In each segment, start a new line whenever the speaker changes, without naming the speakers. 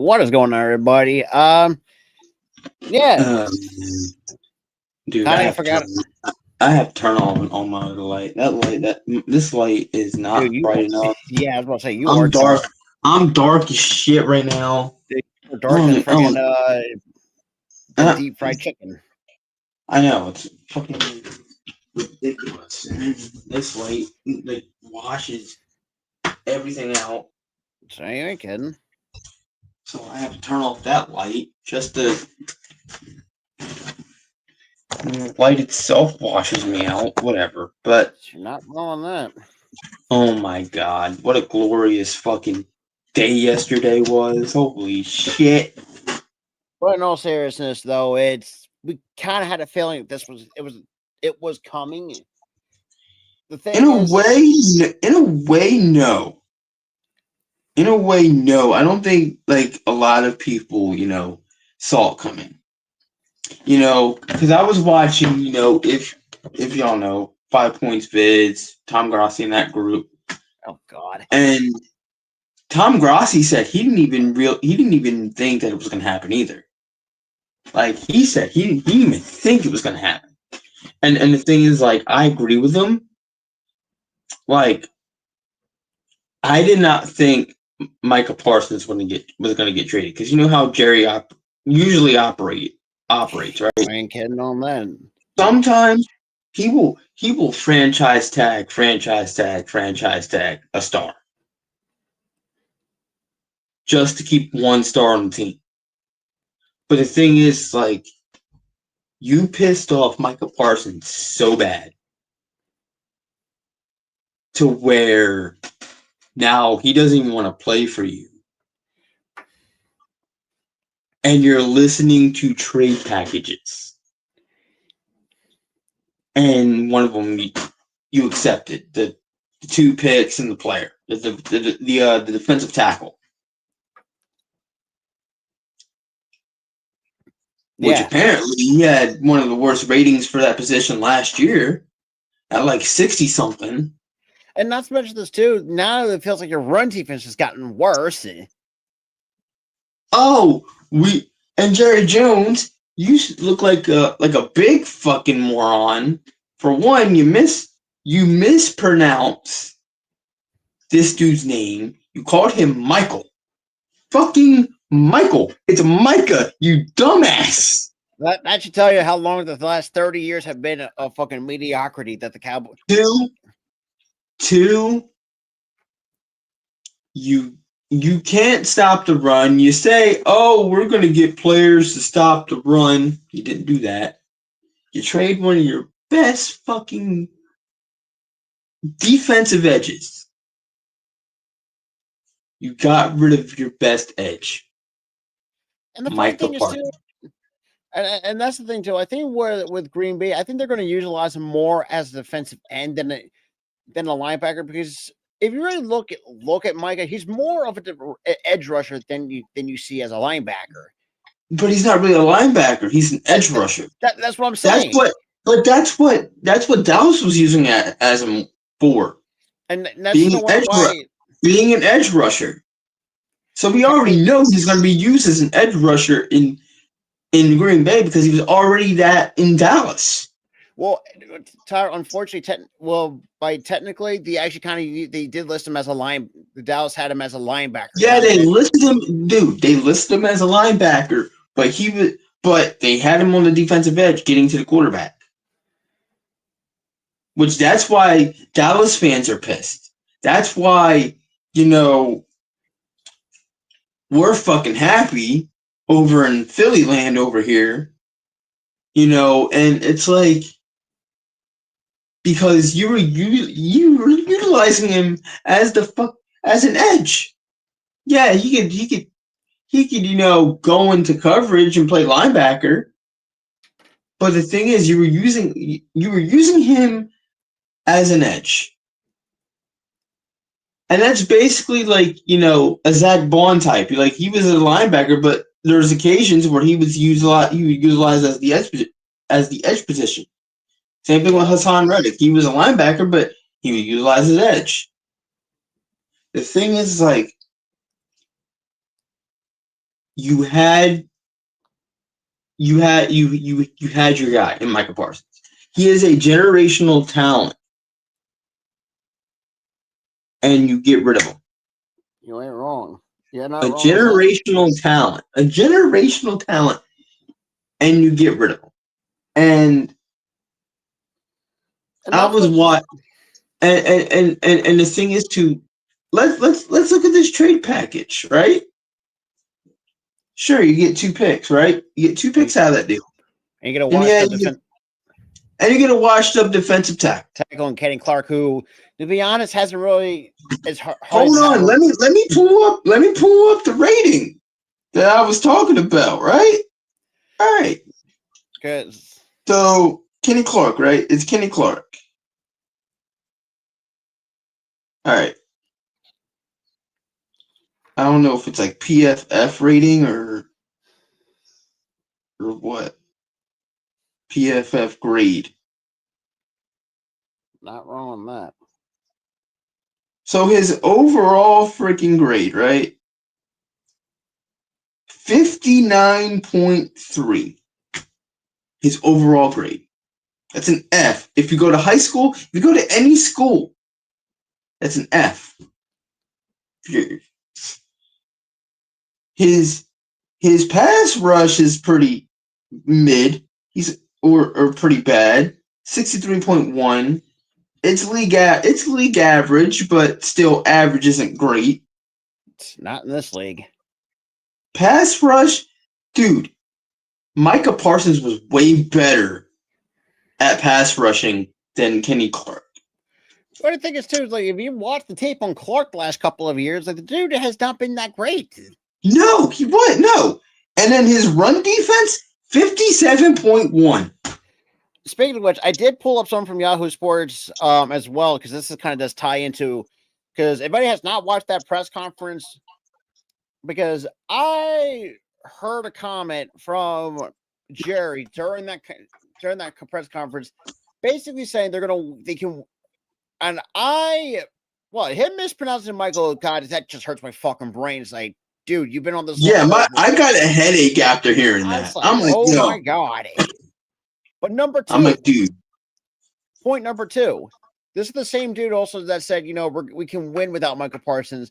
What is going on, everybody? Yeah,
Uh, Dude,
kind of forgot.
I have turn on my other light. This light is
Dude,
not bright enough.
yeah, I was about to say, you are
I'm dark.
dark.
I'm dark as shit right now.
Dude, you're
I
dark
don't,
than
even- I
freaking,
don't,
than
uh,
deep fried chicken.
I know it's fucking ridiculous. And this light like washes everything out.
So you ain't kidding.
So I have to turn off that light just to. The light itself washes me out, whatever. But
You're not wrong on that.
oh my god, what a glorious fucking day yesterday was. Holy shit.
But in all seriousness, though, we kind of had a feeling that it was coming. The thing
In a
is,
way, no. In a way, no. I don't think like a lot of people, saw it coming. Because I was watching, if y'all know, 5 Points Vids, Tom Grossi in that group,
oh god,
and Tom Grossi said he didn't even think that it was gonna happen either. Like he said, he didn't even think it was gonna happen. And the thing is, like, I agree with him. Like, I did not think Micah Parsons was gonna get traded because you know how Jerry usually operates, right?
I ain't kidding on that.
Sometimes he will franchise tag a star just to keep one star on the team. But the thing is, like, you pissed off Micah Parsons so bad to where now he doesn't even want to play for you. And you're listening to trade packages. And one of them you accepted. The 2 picks and the player. The defensive tackle. Which apparently he had one of the worst ratings for that position last year. At like 60 something.
And not to mention this too, now it feels like your run defense has gotten worse.
Oh, and Jerry Jones, you look like a big fucking moron. For one, you mispronounce this dude's name. You called him Michael. Fucking Michael. It's Micah, you dumbass.
That should tell you how long the last 30 years have been a fucking mediocrity that the Cowboys.
Two, you can't stop the run. You say, oh, we're going to get players to stop the run. You didn't do that. You trade one of your best fucking defensive edges. You got rid of your best edge.
And the funny thing is, too, and that's the thing, too. I think with Green Bay, I think they're going to utilize him more as a defensive end than a linebacker because if you really look at Micah, he's more of an edge rusher than you see as a linebacker.
But he's not really a linebacker. He's an edge rusher.
That's what I'm saying.
That's what Dallas was using as him for.
And that's
being an edge rusher. So we already know he's going to be used as an edge rusher in Green Bay because he was already that in Dallas.
Well, Tyler, unfortunately, technically, they did list him as a line. Dallas had him as a linebacker.
Yeah, they listed him, dude. They listed him as a linebacker, but they had him on the defensive edge, getting to the quarterback. Which that's why Dallas fans are pissed. That's why we're fucking happy over in Philly land over here, and it's like. Because you were utilizing him as an edge. Yeah, he could go into coverage and play linebacker. But the thing is, you were using him as an edge, and that's basically like a Zach Bond type. Like he was a linebacker, but there's occasions where he was utilized as the edge position. Same thing with Hassan Reddick. He was a linebacker, but he would utilize his edge. The thing is, like, you had you had your guy in Micah Parsons. He is a generational talent, and you get rid of him.
You ain't wrong. You're not
A
wrong at all.
generational talent, and you get rid of him. And I was what, and the thing is to let's look at this trade package, right? Sure, you get 2 picks, right? You get 2 picks out of that deal.
And you get a washed up defense.
And you get a washed up defensive
tackle and Kenny Clark, who, to be honest, hasn't really as hard.
Hold on, let me pull up the rating that I was talking about, right? All right.
Because
so Kenny Clark, right? It's Kenny Clark. All right. I don't know if it's like PFF rating or what. PFF grade.
Not wrong on that.
So his overall freaking grade, right? 59.3. His overall grade. That's an F. If you go to high school, if you go to any school, that's an F. His pass rush is pretty mid. Or pretty bad. 63.1. It's league average, but still average isn't great.
It's not in this league.
Pass rush, dude. Micah Parsons was way better at pass rushing than Kenny Clark.
What I think is too is like if you watch the tape on Clark the last couple of years, like the dude has not been that great.
No, he wasn't. No, and then his run defense 57.1.
Speaking of which, I did pull up some from Yahoo Sports as well because this is kind of does tie into because if anybody has not watched that press conference, because I heard a comment from Jerry during that press conference, basically saying they can, and him mispronouncing Michael, God, that just hurts my fucking brain. It's like, dude, you've been on this.
Yeah, I got a headache after hearing that.
Like, I'm like, oh yo. My God. But number 2,
I'm like, dude.
Point number 2. This is the same dude also that said, we can win without Micah Parsons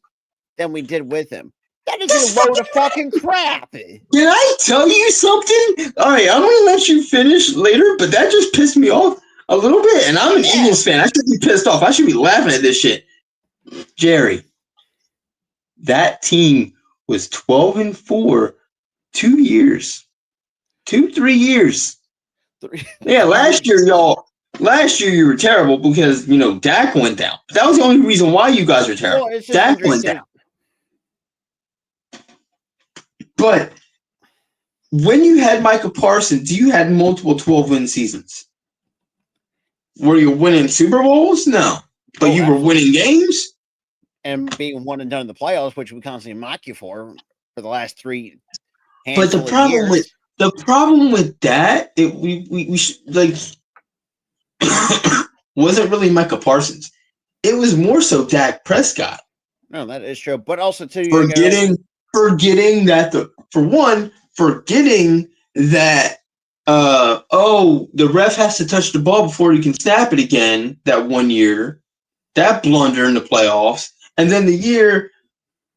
than we did with him. That is a load of fucking crap.
Can I tell you something? All right, I'm going to let you finish later, but that just pissed me off a little bit. And I'm an Eagles fan. I should be pissed off. I should be laughing at this shit. Jerry, that team was 12-4 2 years. 3 years. Yeah, last year you were terrible because, Dak went down. That was the only reason why you guys were terrible. Well, Dak went down. But when you had Micah Parsons, you had multiple 12-win seasons. Were you winning Super Bowls? No. But you were winning games?
And being one and done in the playoffs, which we constantly mock you for the last 3
But the problem with that, wasn't really Micah Parsons. It was more so Dak Prescott.
No, that is true. But also too,
forgetting that the ref has to touch the ball before he can snap it again. That one year, that blunder in the playoffs, and then the year,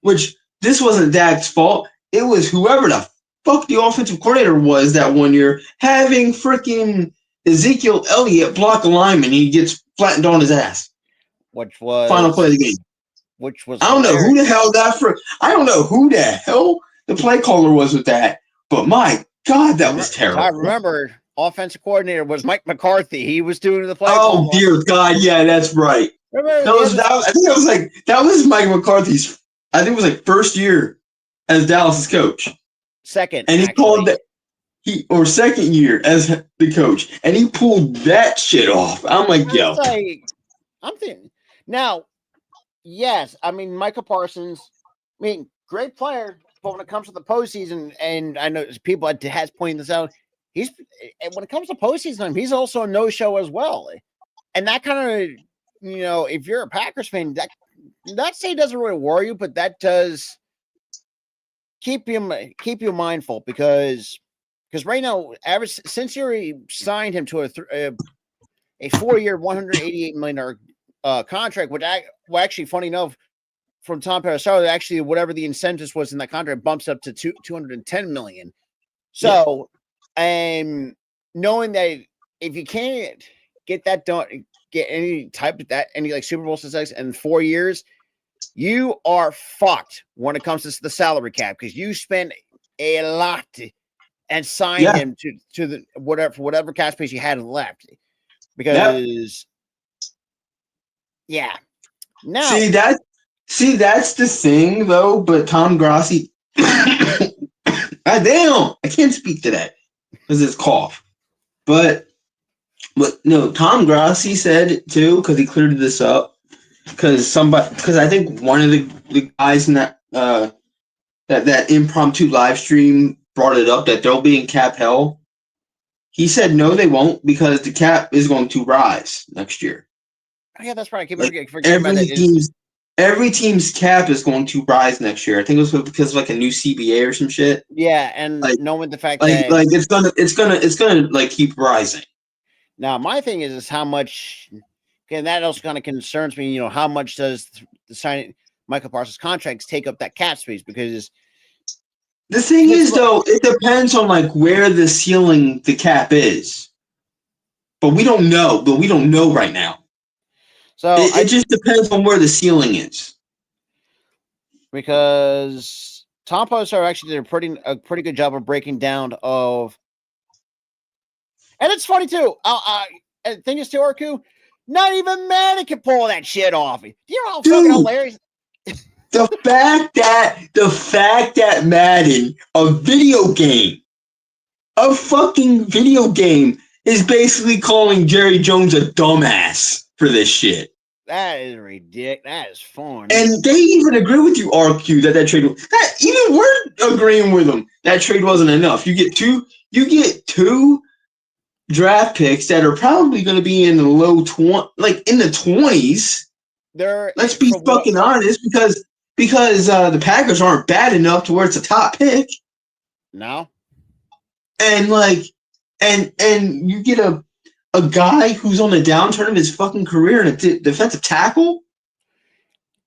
which this wasn't Dak's fault. It was whoever the fuck the offensive coordinator was that one year, having freaking Ezekiel Elliott block a lineman. He gets flattened on his ass.
Which was
final play of the game.
Which was
I don't know who the hell I don't know who the hell the play caller was with that, but my God, that was terrible.
I remember offensive coordinator was Mike McCarthy. He was doing the play.
Oh dear God, yeah, that's right. That was Mike McCarthy's. I think it was like first year as Dallas's coach.
Second,
and he called that second year as the coach, and he pulled that shit off. I'm like, yo.
I'm thinking now. Yes, I mean Micah Parsons. I mean, great player, but when it comes to the postseason, and I know people has pointed this out, when it comes to postseason, he's also a no-show as well, and that kind of, if you're a Packers fan, that say doesn't really worry you, but that does keep you mindful because right now, since you signed him to a 4-year, $188 million contract, which actually, funny enough, from Tom Pelissero, actually whatever the incentives was in that contract bumps up to $210 million. So, knowing that if you can't get that done, get any type of that, any like Super Bowl success in 4 years, you are fucked when it comes to the salary cap because you spend a lot and signed him to the whatever cap space you had left. Because now
that's the thing though. But Tom Grossi, damn, I can't speak to that because it's cough. But no, Tom Grossi said too because he cleared this up because I think one of the guys in that that impromptu live stream brought it up that they'll be in cap hell. He said no, they won't because the cap is going to rise next year.
Oh, yeah, that's right. I keep forgetting about that.
Every team's cap is going to rise next year. I think it was because of like a new CBA or some shit.
Yeah, and knowing the fact
that it's gonna like keep rising.
Now, my thing is how much, and that also kind of concerns me. You know, how much does the signing Micah Parsons contracts take up that cap space? Because
the thing is, though, it depends on like where the ceiling the cap is. But we don't know. Right now. So it just depends on where the ceiling is.
Because Tom Pelissero actually did a pretty good job of breaking down of, and it's funny too. The thing is, too, Arku, not even Madden can pull that shit off. Do you know how fucking hilarious?
The fact that Madden, a fucking video game, is basically calling Jerry Jones a dumbass for this shit.
That is ridiculous. That is fun.
And they even agree with you, RQ, that trade. Even we're agreeing with them. That trade wasn't enough. You get two draft picks that are probably going to be in the low 20, like in the 20s. Let's be fucking honest, because the Packers aren't bad enough to where it's a top pick.
No.
And and you get a guy who's on the downturn of his fucking career and a defensive tackle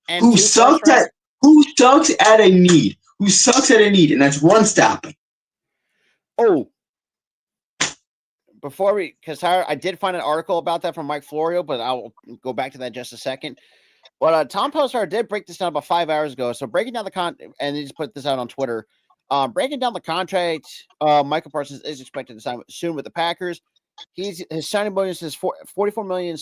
and
who sucks at a need, and that's run stopping.
Oh, because I did find an article about that from Mike Florio, but I'll go back to that in just a second. But Tom Pelissero did break this down about 5 hours ago. So breaking down and he just put this out on Twitter. Breaking down the contract, Micah Parsons is expected to sign soon with the Packers. His signing bonus is $44 million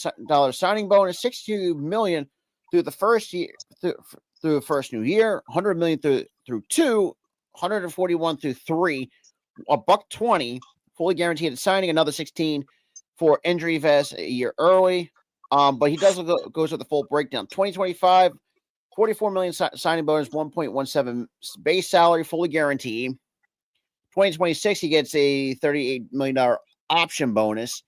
signing bonus, $62 million through the first year, through the first new year, $100 million through 2, $141 through 3, $120 fully guaranteed at signing, another 16 for injury vest a year early. But he goes with the full breakdown. 2025, $44 million signing bonus, 1.17 base salary, fully guaranteed. 2026, he gets a $38 million option bonus.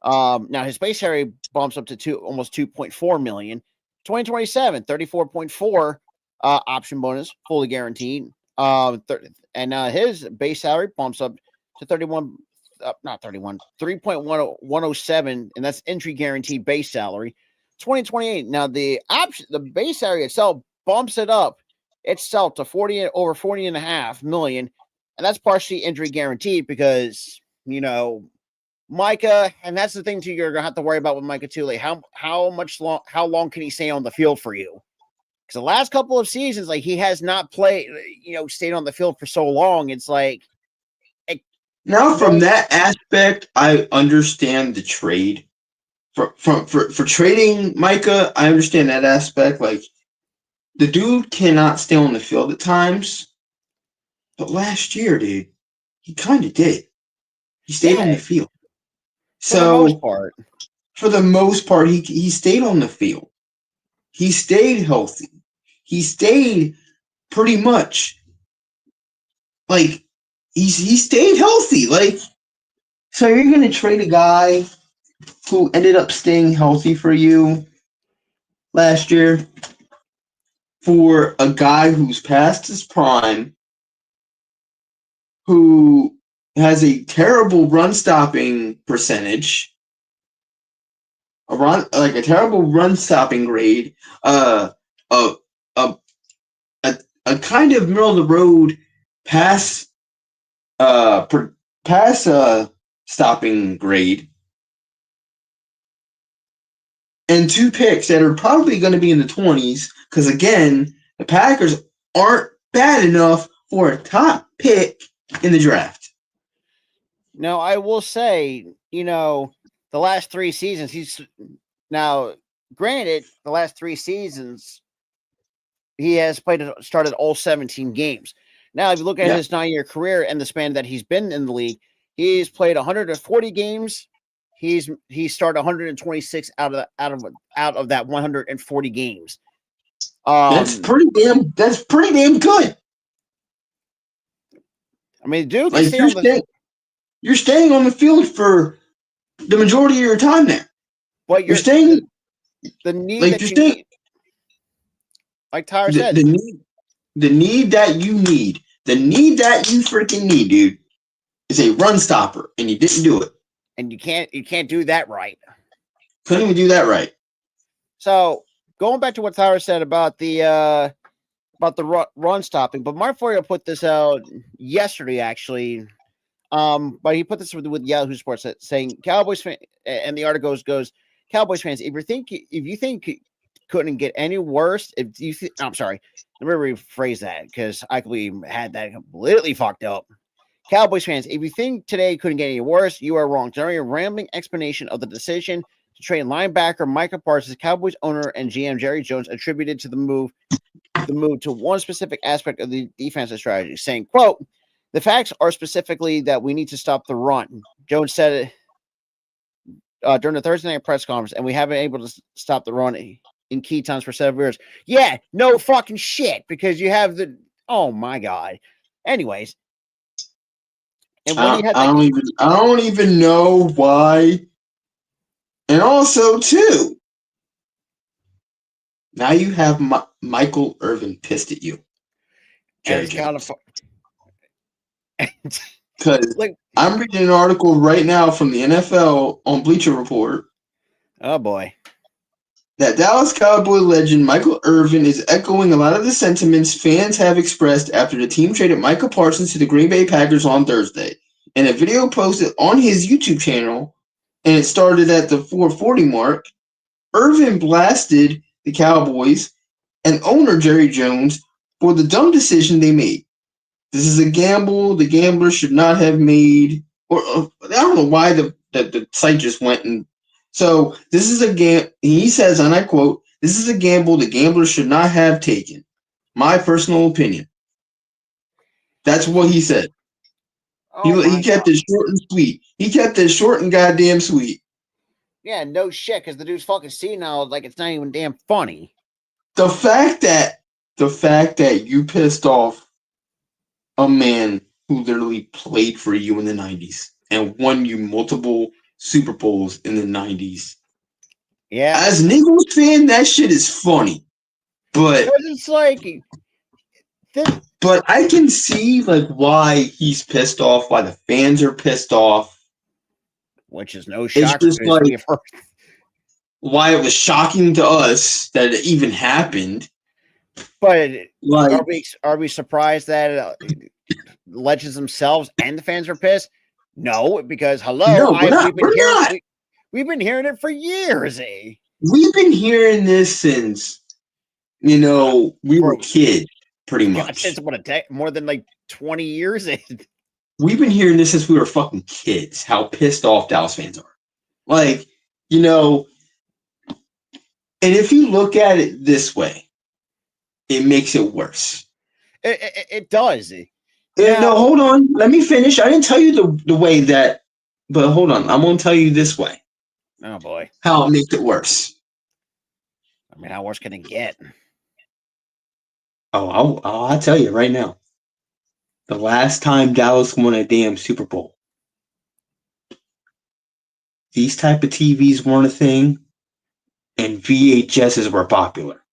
Now his base salary bumps up to almost $2.4 million. 2027, 34.4 option bonus, fully guaranteed. And his base salary bumps up to 3.107, and that's entry guaranteed base salary. 2028. Now the base salary itself bumps it up itself to over 40.5 million, and that's partially injury guaranteed because Micah, and that's the thing too. You're gonna have to worry about with Micah too. Like how long can he stay on the field for you? Because the last couple of seasons, like he has not played, stayed on the field for so long. It's like.
Now, from that aspect, I understand the trade. For trading Micah, I understand that aspect. Like, the dude cannot stay on the field at times. But last year, dude, he kind of did. He stayed on the field. So, for the most part, he stayed on the field. He stayed healthy. He stayed pretty much like. He stayed healthy. Like, so you're going to trade a guy who ended up staying healthy for you last year for a guy who's past his prime who has a terrible run stopping percentage, a terrible run stopping grade, a a a kind of middle of the road pass pass stopping grade, and 2 picks that are probably going to be in the 20s, because again, the Packers aren't bad enough for a top pick in the draft.
No, I will say, the last 3 seasons, granted, the last 3 seasons, he has started all 17 games. Now, if you look at his 9-year career and the span that he's been in the league, he's played 140 games. He's started 126 out of that 140 games.
That's pretty damn good.
I mean, dude,
you're staying on the field for the majority of your time there.
But
you're staying
the need that you need, like Tyler said,
the need that you freaking need, dude, is a run stopper, and you didn't do it.
And you can't do that right.
Couldn't even do that right.
So going back to what Tyler said about the run stopping, but Mark Florio put this out yesterday, actually. But he put this with Yahoo Sports saying Cowboys fan, and the article goes Cowboys fans, if you think it couldn't get any worse, I'm sorry, let me rephrase that because I had that completely fucked up. Cowboys fans, if you think today couldn't get any worse, you are wrong. During a rambling explanation of the decision to trade linebacker Micah Parsons, Cowboys owner and GM Jerry Jones attributed to the move to one specific aspect of the defensive strategy, saying, quote, "The facts are specifically that we need to stop the run." Jones said it during the Thursday night press conference, and we haven't been able to stop the run in key times for 7 years. Yeah, no fucking shit, because you have oh my God. Anyways.
And when I don't even know why. And also, too, now you have Michael Irvin pissed at you. Jerry Jones. Because I'm reading an article right now from the NFL on Bleacher Report.
Oh, boy.
That Dallas Cowboy legend Michael Irvin is echoing a lot of the sentiments fans have expressed after the team traded Micah Parsons to the Green Bay Packers on Thursday. In a video posted on his YouTube channel, and it started at the 440 mark, Irvin blasted the Cowboys and owner Jerry Jones for the dumb decision they made. This is a gamble the gambler should not have made. Or I don't know why the site just went and. So this is a game. He says, and I quote, "This is a gamble the gambler should not have taken. My personal opinion." That's what he said. Oh he kept it short and sweet. He kept it short and goddamn sweet.
Yeah, no shit, because the dude's fucking senile, like it's not even damn funny.
The fact that you pissed off a man who literally played for you in the 90s and won you multiple Super Bowls in the 90s.
Yeah.
As an Eagles fan, that shit is funny. But
it's like
but I can see like why he's pissed off, why the fans are pissed off.
Which is no shocker.
It's just like why it was shocking to us that it even happened.
But like, are we surprised that legends themselves and the fans are pissed? No, because we've been hearing it for years.
We've been hearing this since we were kids, pretty much.
Since more than like 20 years.
We've been hearing this since we were fucking kids. How pissed off Dallas fans are, like and if you look at it this way, it makes it worse.
It does.
No, hold on. Let me finish. I didn't tell you the way that, but hold on. I'm going to tell you this way.
Oh, boy.
How it makes it worse.
I mean, how worse can it get?
Oh, I'll tell you right now. The last time Dallas won a damn Super Bowl, these type of TVs weren't a thing, and VHSs were popular.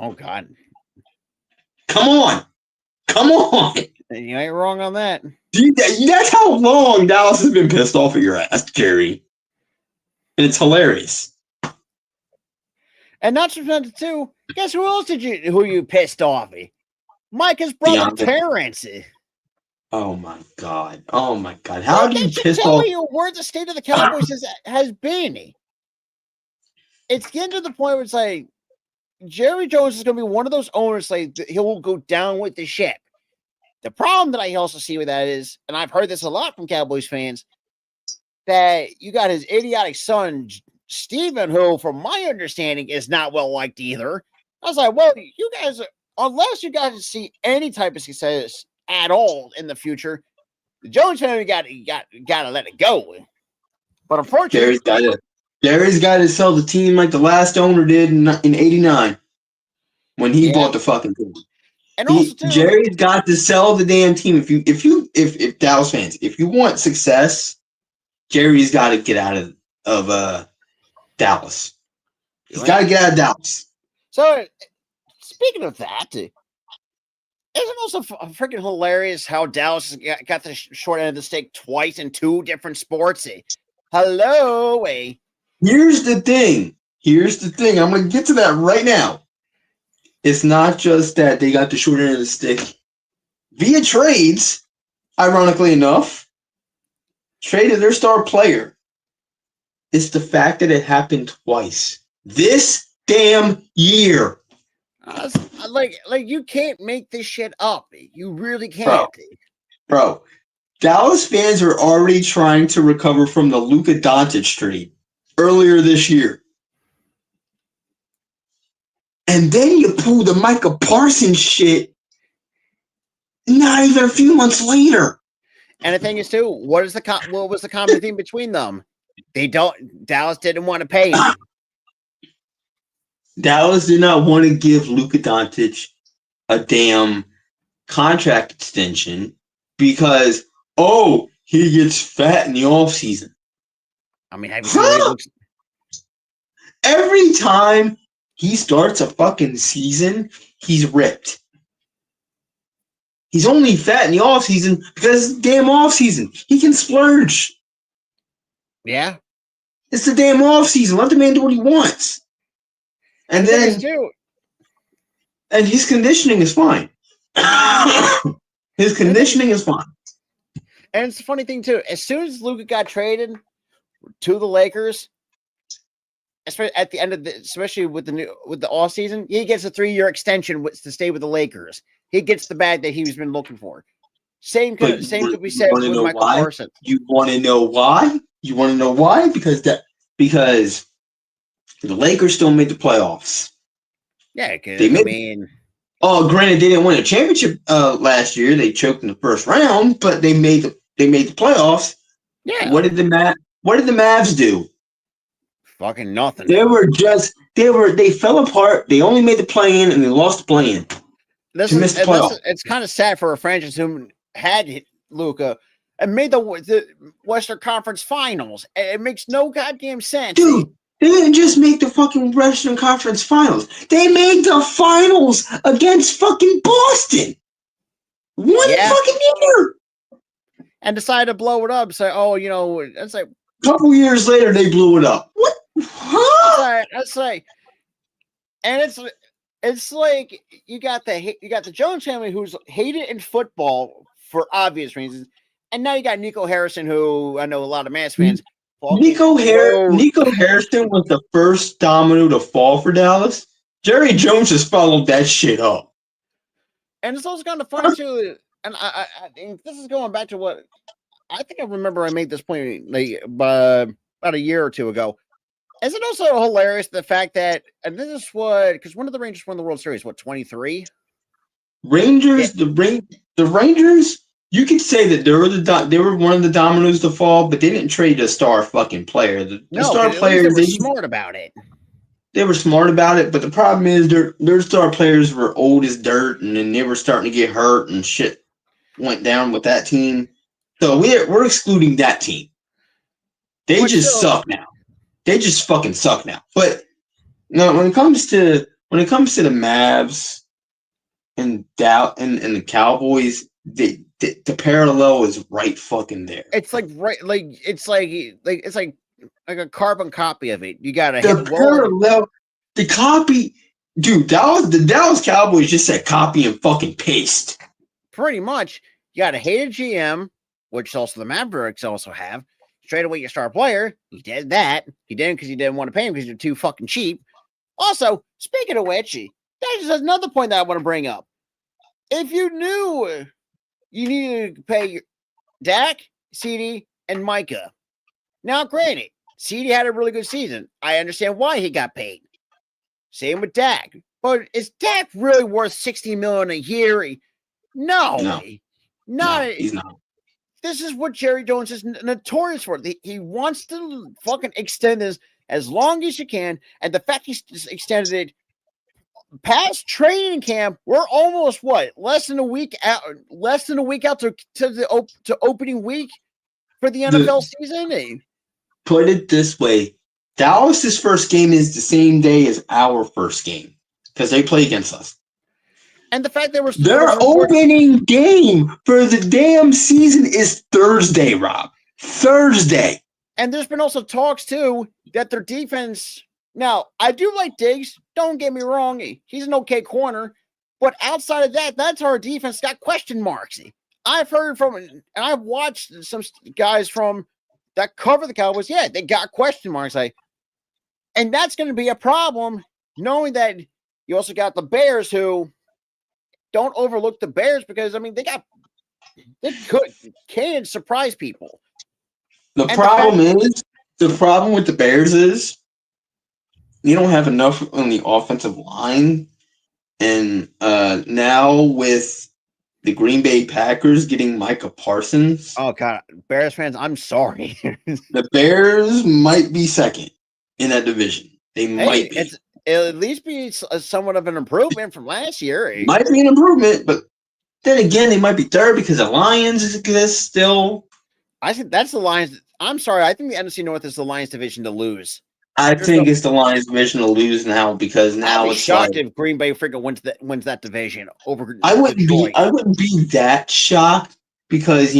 Oh, God.
Come on.
You ain't wrong on that.
Dude, that's how long Dallas has been pissed off at your ass, Jerry. And it's hilarious.
And not just that too. Guess who you pissed off? Micah's brother Terrence.
Oh my god. How do you piss off?
Tell you where the state of the Cowboys has been. It's getting to the point where it's like Jerry Jones is going to be one of those owners like he'll go down with the ship. The problem that I also see with that is, and I've heard this a lot from Cowboys fans, that you got his idiotic son Steven, who, from my understanding, is not well liked either. I was like, well, you guys, unless you guys see any type of success at all in the future, the Jones family got to let it go. But unfortunately,
Jerry's got to sell the team like the last owner did in '89 when he bought the fucking team.
And also too,
Jerry's got to sell the damn team. If Dallas fans, if you want success, Jerry's got to get out of Dallas. He's got to get out of Dallas.
So, speaking of that, isn't it also freaking hilarious how Dallas got the short end of the stick twice in two different sports? Hello,
Here's the thing. I'm going to get to that right now. It's not just that they got the short end of the stick via trades, ironically enough, traded their star player. It's the fact that it happened twice this damn year.
Like you can't make this shit up. You really can't.
Bro, Dallas fans are already trying to recover from the Luka Doncic trade earlier this year. And then you pull the Micah Parsons shit not even a few months later.
And the thing is, too, what was the common theme between them? Dallas didn't want to pay him.
Dallas did not want to give Luka Doncic a damn contract extension because, he gets fat in the offseason.
I mean,
every time he starts a fucking season, he's ripped. He's only fat in the offseason because it's the damn offseason. He can splurge.
Yeah.
It's the damn offseason. Let the man do what he wants. And then and his conditioning is fine. His conditioning is fine.
And it's a funny thing too. As soon as Luka got traded to the Lakers, especially at the end of especially with the off season, he gets a 3-year extension to stay with the Lakers. He gets the bag that he's been looking for. Same could be said with Micah Parsons.
You want to know why? Because the Lakers still made the playoffs.
Yeah,
granted, they didn't win a championship last year. They choked in the first round, but they made the playoffs.
Yeah.
What did the Mavs do?
Fucking nothing.
They fell apart. They only made the play-in and they lost the play-in.
It's kind of sad for a franchise who had Luka and made the Western Conference Finals. It makes no goddamn sense.
Dude, they didn't just make the fucking Western Conference Finals. They made the finals against fucking Boston. One fucking year.
And decided to blow it up. So, it's like
a couple years later they blew it up. What? Huh?
That's like, and it's like you got the Jones family who's hated in football for obvious reasons, and now you got Nico Harrison, who I know a lot of Mavs fans.
Nico Harrison was the first domino to fall for Dallas. Jerry Jones just followed that shit up.
And it's also kind of funny too. And I think this is going back to what I think I remember. I made this point about a year or two ago. Is it also hilarious the fact that, and this is because when did the Rangers win the World Series? 23?
Rangers, yeah. The Rangers. You could say that they were one of the dominoes to fall, but they didn't trade a star fucking player. The star players
were smart about it.
They were smart about it, but the problem is their star players were old as dirt, and then they were starting to get hurt, and shit went down with that team. So we're excluding that team. They just suck now. They just fucking suck now. But no, when it comes to the Mavs and the Cowboys, the parallel is right fucking there.
It's like it's like a carbon copy of it. You got to
The parallel, the copy, dude. The Dallas Cowboys just said copy and fucking paste.
Pretty much, you got to hate a GM, which also the Mavericks also have. Straight away, your star player. He did that. He didn't because he didn't want to pay him because you're too fucking cheap. Also, speaking of which, that is another point that I want to bring up. If you knew you needed to pay Dak, CD, and Micah. Now, granted, CD had a really good season. I understand why he got paid. Same with Dak. But is Dak really worth $60 million a year? No.
He's not.
This is what Jerry Jones is notorious for. He wants to fucking extend this as long as you can. And the fact he's extended it past training camp, we're almost less than a week out to opening week for the NFL season.
Put it this way, Dallas's first game is the same day as our first game because they play against us.
And the fact that
their opening game for the damn season is Thursday, Rob. Thursday.
And there's been also talks too that their defense. Now, I do like Diggs. Don't get me wrong. He's an okay corner. But outside of that, that's our defense got question marks. I've heard from, and I've watched some guys from that cover the Cowboys. Yeah, they got question marks. And that's going to be a problem, knowing that you also got the Bears, who don't overlook the Bears because, I mean, they can surprise people.
The problem with the Bears is you don't have enough on the offensive line. And now with the Green Bay Packers getting Micah Parsons.
Oh, God. Bears fans, I'm sorry.
The Bears might be second in that division. They might be.
It'll at least be somewhat of an improvement from last year.
Might be an improvement, but then again, they might be third because the Lions exist still.
I think that's the Lions. I'm sorry. I think the NFC North is the Lions division to lose.
I think it's the Lions division to lose now because now it's
shocked if Green Bay freaking wins that division over.
I wouldn't be that shocked because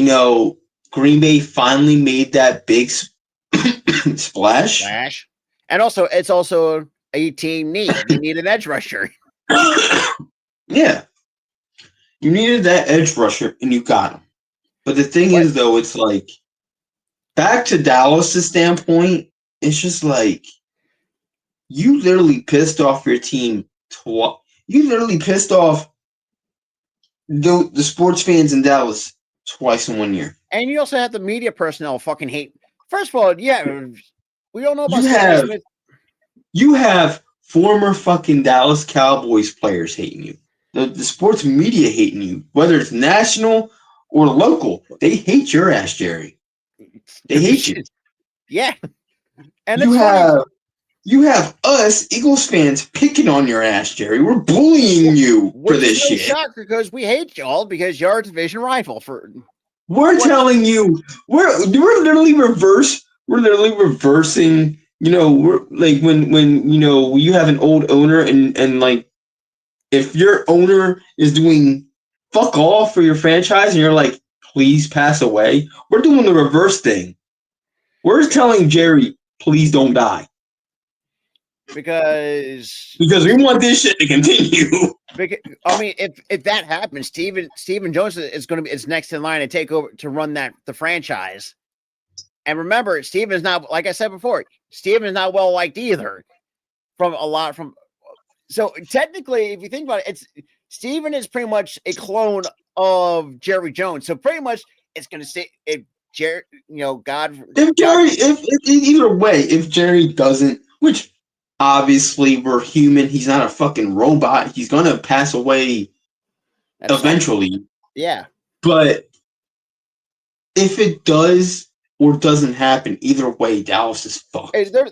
Green Bay finally made that big splash.
And also, it's also a team need. You need an edge rusher.
Yeah. You needed that edge rusher, and you got him. But the thing is, though, it's like, back to Dallas' standpoint, it's just like, you literally pissed off your team. You literally pissed off the sports fans in Dallas twice in 1 year.
And you also have the media personnel fucking hate. First of all, yeah, we don't know about Smith.
You have former fucking Dallas Cowboys players hating you. The sports media hating you, whether it's national or local. They hate your ass, Jerry. They hate you.
Yeah. And
you have us Eagles fans picking on your ass, Jerry. We're bullying you for this shit.
Shocker because we hate y'all because you're our division rival.
We're telling you, we're literally reversing. We're like when you have an old owner and like if your owner is doing fuck all for your franchise and you're like, please pass away, we're doing the reverse thing. We're telling Jerry, please don't die.
Because
we want this shit to continue.
I mean, if that happens, Stephen Jones is next in line to take over to run the franchise. And remember, Steven is not, like I said before, Steven is not well liked either. So technically, if you think about it, Steven is pretty much a clone of Jerry Jones. So pretty much, it's going to say if Jerry,
either way, if Jerry doesn't, which obviously we're human, he's not a fucking robot. He's going to pass away eventually.
Yeah,
but if it does or doesn't happen, either way, Dallas is fucked. Either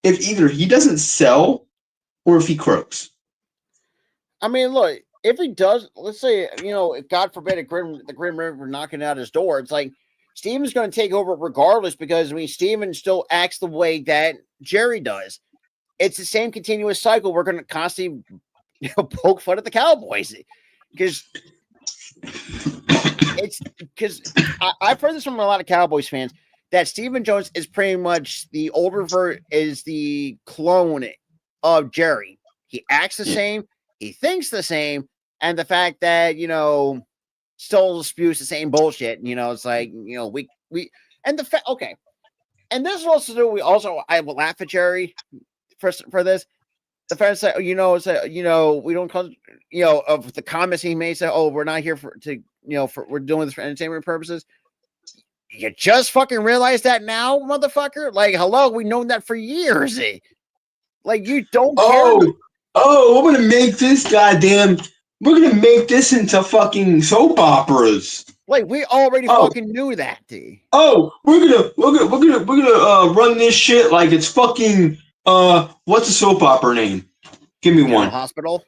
he doesn't sell or if he croaks.
I mean, look, if he does, let's say, God forbid the Grim River knocking out his door, it's like Steven's going to take over regardless because, I mean, Steven still acts the way that Jerry does. It's the same continuous cycle. We're going to constantly poke fun at the Cowboys because It's because I've heard this from a lot of Cowboys fans that Stephen Jones is pretty much the older is the clone of Jerry. He acts the same, he thinks the same, and the fact that still spews the same bullshit. It's like we and the fact okay, and this is also I will laugh at Jerry for this. The fact that we don't call of the comments he made say, oh, we're not here we're doing this for entertainment purposes. You just fucking realize that now, motherfucker? Like, hello, we've known that for years. Like, you don't care.
We're gonna make this we're gonna make this into fucking soap operas.
Like, we already fucking knew that.
We're gonna run this shit like it's fucking what's a soap opera name? Give me one.
Hospital.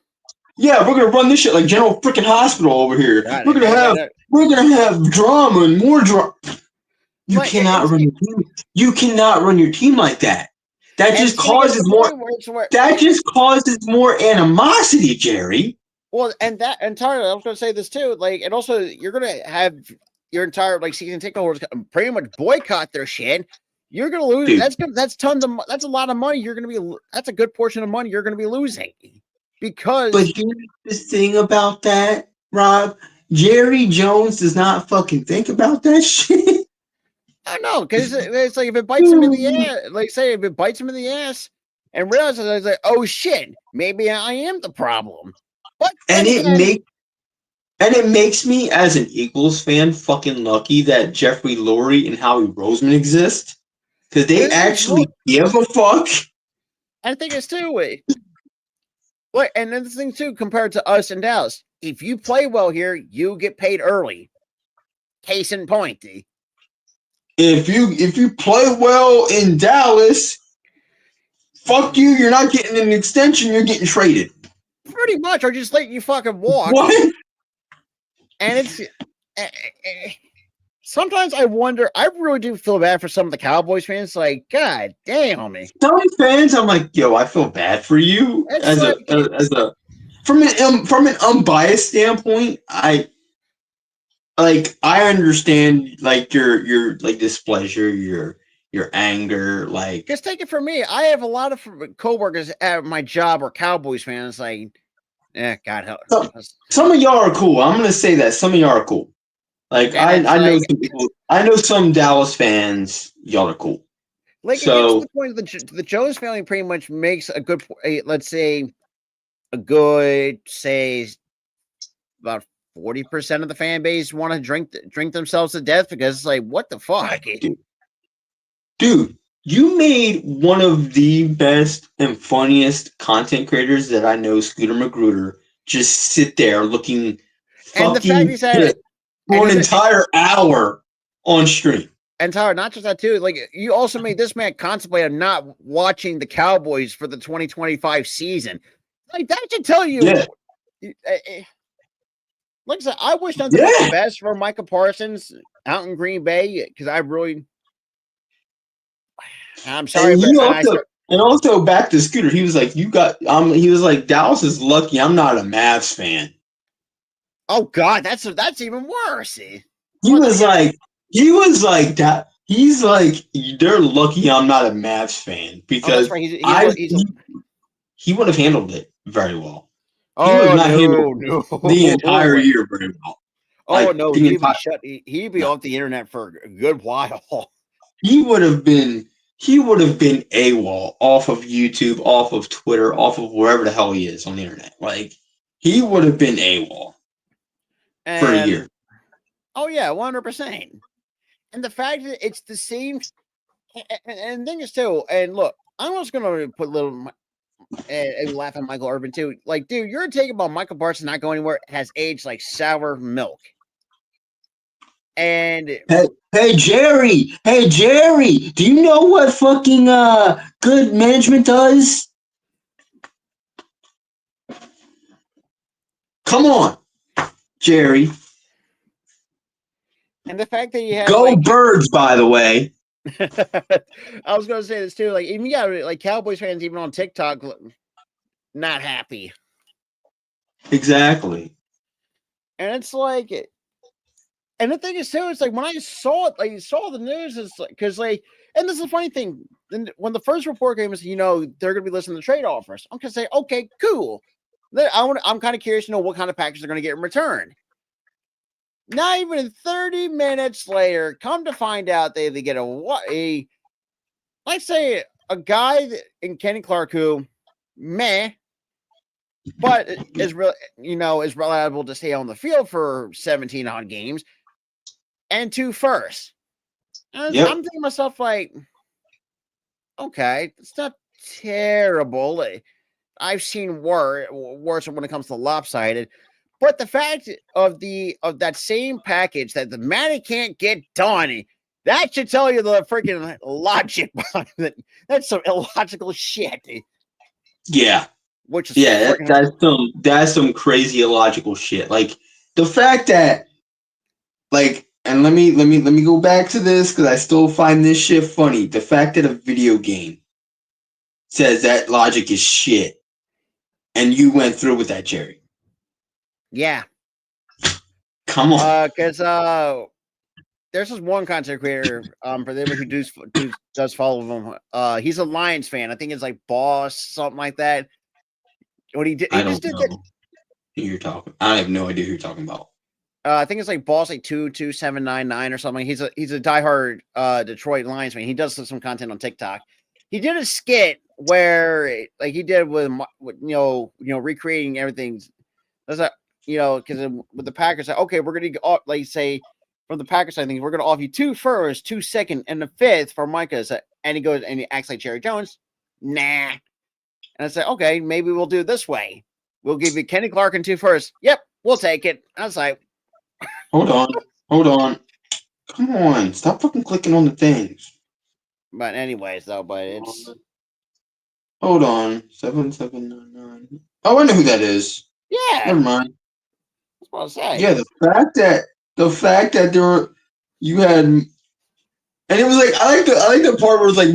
Yeah, we're gonna run this shit like General freaking Hospital over here.
God,
we're gonna have drama and more drama. You cannot run your team. You cannot run your team like that. That just causes more. That just causes more animosity, Jerry.
Well, and entirely, I was going to say this too. Like, and also, you're going to have your entire season ticket holders pretty much boycott their shit. You're going to lose. Dude. That's tons of. That's a lot of money. You're going to be. That's a good portion of money you're going to be losing. Because.
But here's the thing about that, Rob. Jerry Jones does not fucking think about that shit.
I know, because it's like if it bites him in the ass, if it bites him in the ass and realizes, it's like, oh shit, maybe I am the problem. But
it makes me, as an Eagles fan, fucking lucky that Jeffrey Lurie and Howie Roseman exist, because they actually give a fuck.
I think it's too. What and then the thing too, compared to us in Dallas, if you play well here, you get paid early. Case in point, D.
If you play well in Dallas, fuck you, you're not getting an extension, you're getting traded.
Pretty much, or just let you fucking walk.
What?
And it's sometimes I wonder, I really do feel bad for some of the Cowboys fans. Like, God damn me.
Some fans, I'm like, yo, I feel bad for you. From an unbiased standpoint, I understand your displeasure, your anger,
just take it from me. I have a lot of coworkers at my job or Cowboys fans. Like, God help.
Some of y'all are cool. I'm gonna say that some of y'all are cool. I know some people. I know some Dallas fans. Y'all are cool.
Like, so, it gets to the point of the Jones family pretty much makes a good, let's say, about 40% of the fan base want to drink themselves to death because it's like, what the fuck?
Dude, you made one of the best and funniest content creators that I know, Scooter Magruder, just sit there looking
and
fucking pissed for an entire hour on stream.
And Tyler, not just that too, like you also made this man contemplate on not watching the Cowboys for the 2025 season. Like that should tell you. Yeah. Like I said, I wish nothing but the best for Micah Parsons out in Green Bay because I'm sorry,
and also back to Scooter, he was like, he was like, Dallas is lucky I'm not a Mavs fan.
Oh God, that's even worse.
He was like that. He's like, they're lucky I'm not a Mavs fan because he would have handled it very well. He would have not handled the entire year very well.
Oh no, he'd be off the internet for a good while.
He would have been AWOL off of YouTube, off of Twitter, off of wherever the hell he is on the internet. Like he would have been AWOL for a year.
Oh yeah, 100%. And the fact that it's the same, and thing is too. And look, I'm just gonna put a little. And laugh at Michael Irvin too. Like, dude, your take about Micah Parsons not going anywhere has aged like sour milk. And
hey Jerry, do you know what fucking good management does? Come on, Jerry.
And the fact that you have
go Birds, by the way.
I was gonna say this too. Like, even like Cowboys fans, even on TikTok, not happy.
Exactly.
And it's like, and the thing is too, it's like when I saw it, like saw the news, it's like because like, and this is the funny thing. When the first report came, is they're going to be listening to trade offers. I'm going to say, okay, cool. I'm kind of curious to know what kind of package they're going to get in return. Not even 30 minutes later, come to find out they get let's say a guy in Kenny Clark who, meh, but is real, is reliable to stay on the field for 17 odd games, and 2 firsts. I'm thinking to myself like, okay, it's not terrible. I've seen worse when it comes to lopsided. But the fact of that same package that the Manny can't get done, that should tell you the freaking logic behind it. That's some illogical shit.
Yeah.
Which is
that's some crazy illogical shit. Like the fact that, like, and let me go back to this because I still find this shit funny. The fact that a video game says that logic is shit, and you went through with that, Jerry.
Yeah.
Come on.
Because there's this one content creator, for them who does follow him. He's a Lions fan. I think it's like Boss, something like that. What he did,
I don't know who you're talking. I have no idea who you're talking about.
I think it's like Boss, like 22799 or something. He's a diehard Detroit Lions fan. He does some content on TikTok. He did a skit where, like, he did with recreating everything. That's that, because with the Packers, okay, we're gonna go, like, say from the Packers side, I think we're gonna offer you 2 firsts, 2 second, and the 5th for Micah. And he goes and he acts like Jerry Jones. Nah. And I said, okay, maybe we'll do it this way. We'll give you Kenny Clark and 2 firsts. Yep, we'll take it. I was like,
hold on. Come on, stop fucking clicking on the things.
But anyways, though, it's.
Hold on, 7799. Oh, I know who that is.
Yeah.
Never mind.
That's what I was saying.
Yeah, the fact that you had, and it was like I like the part where it's like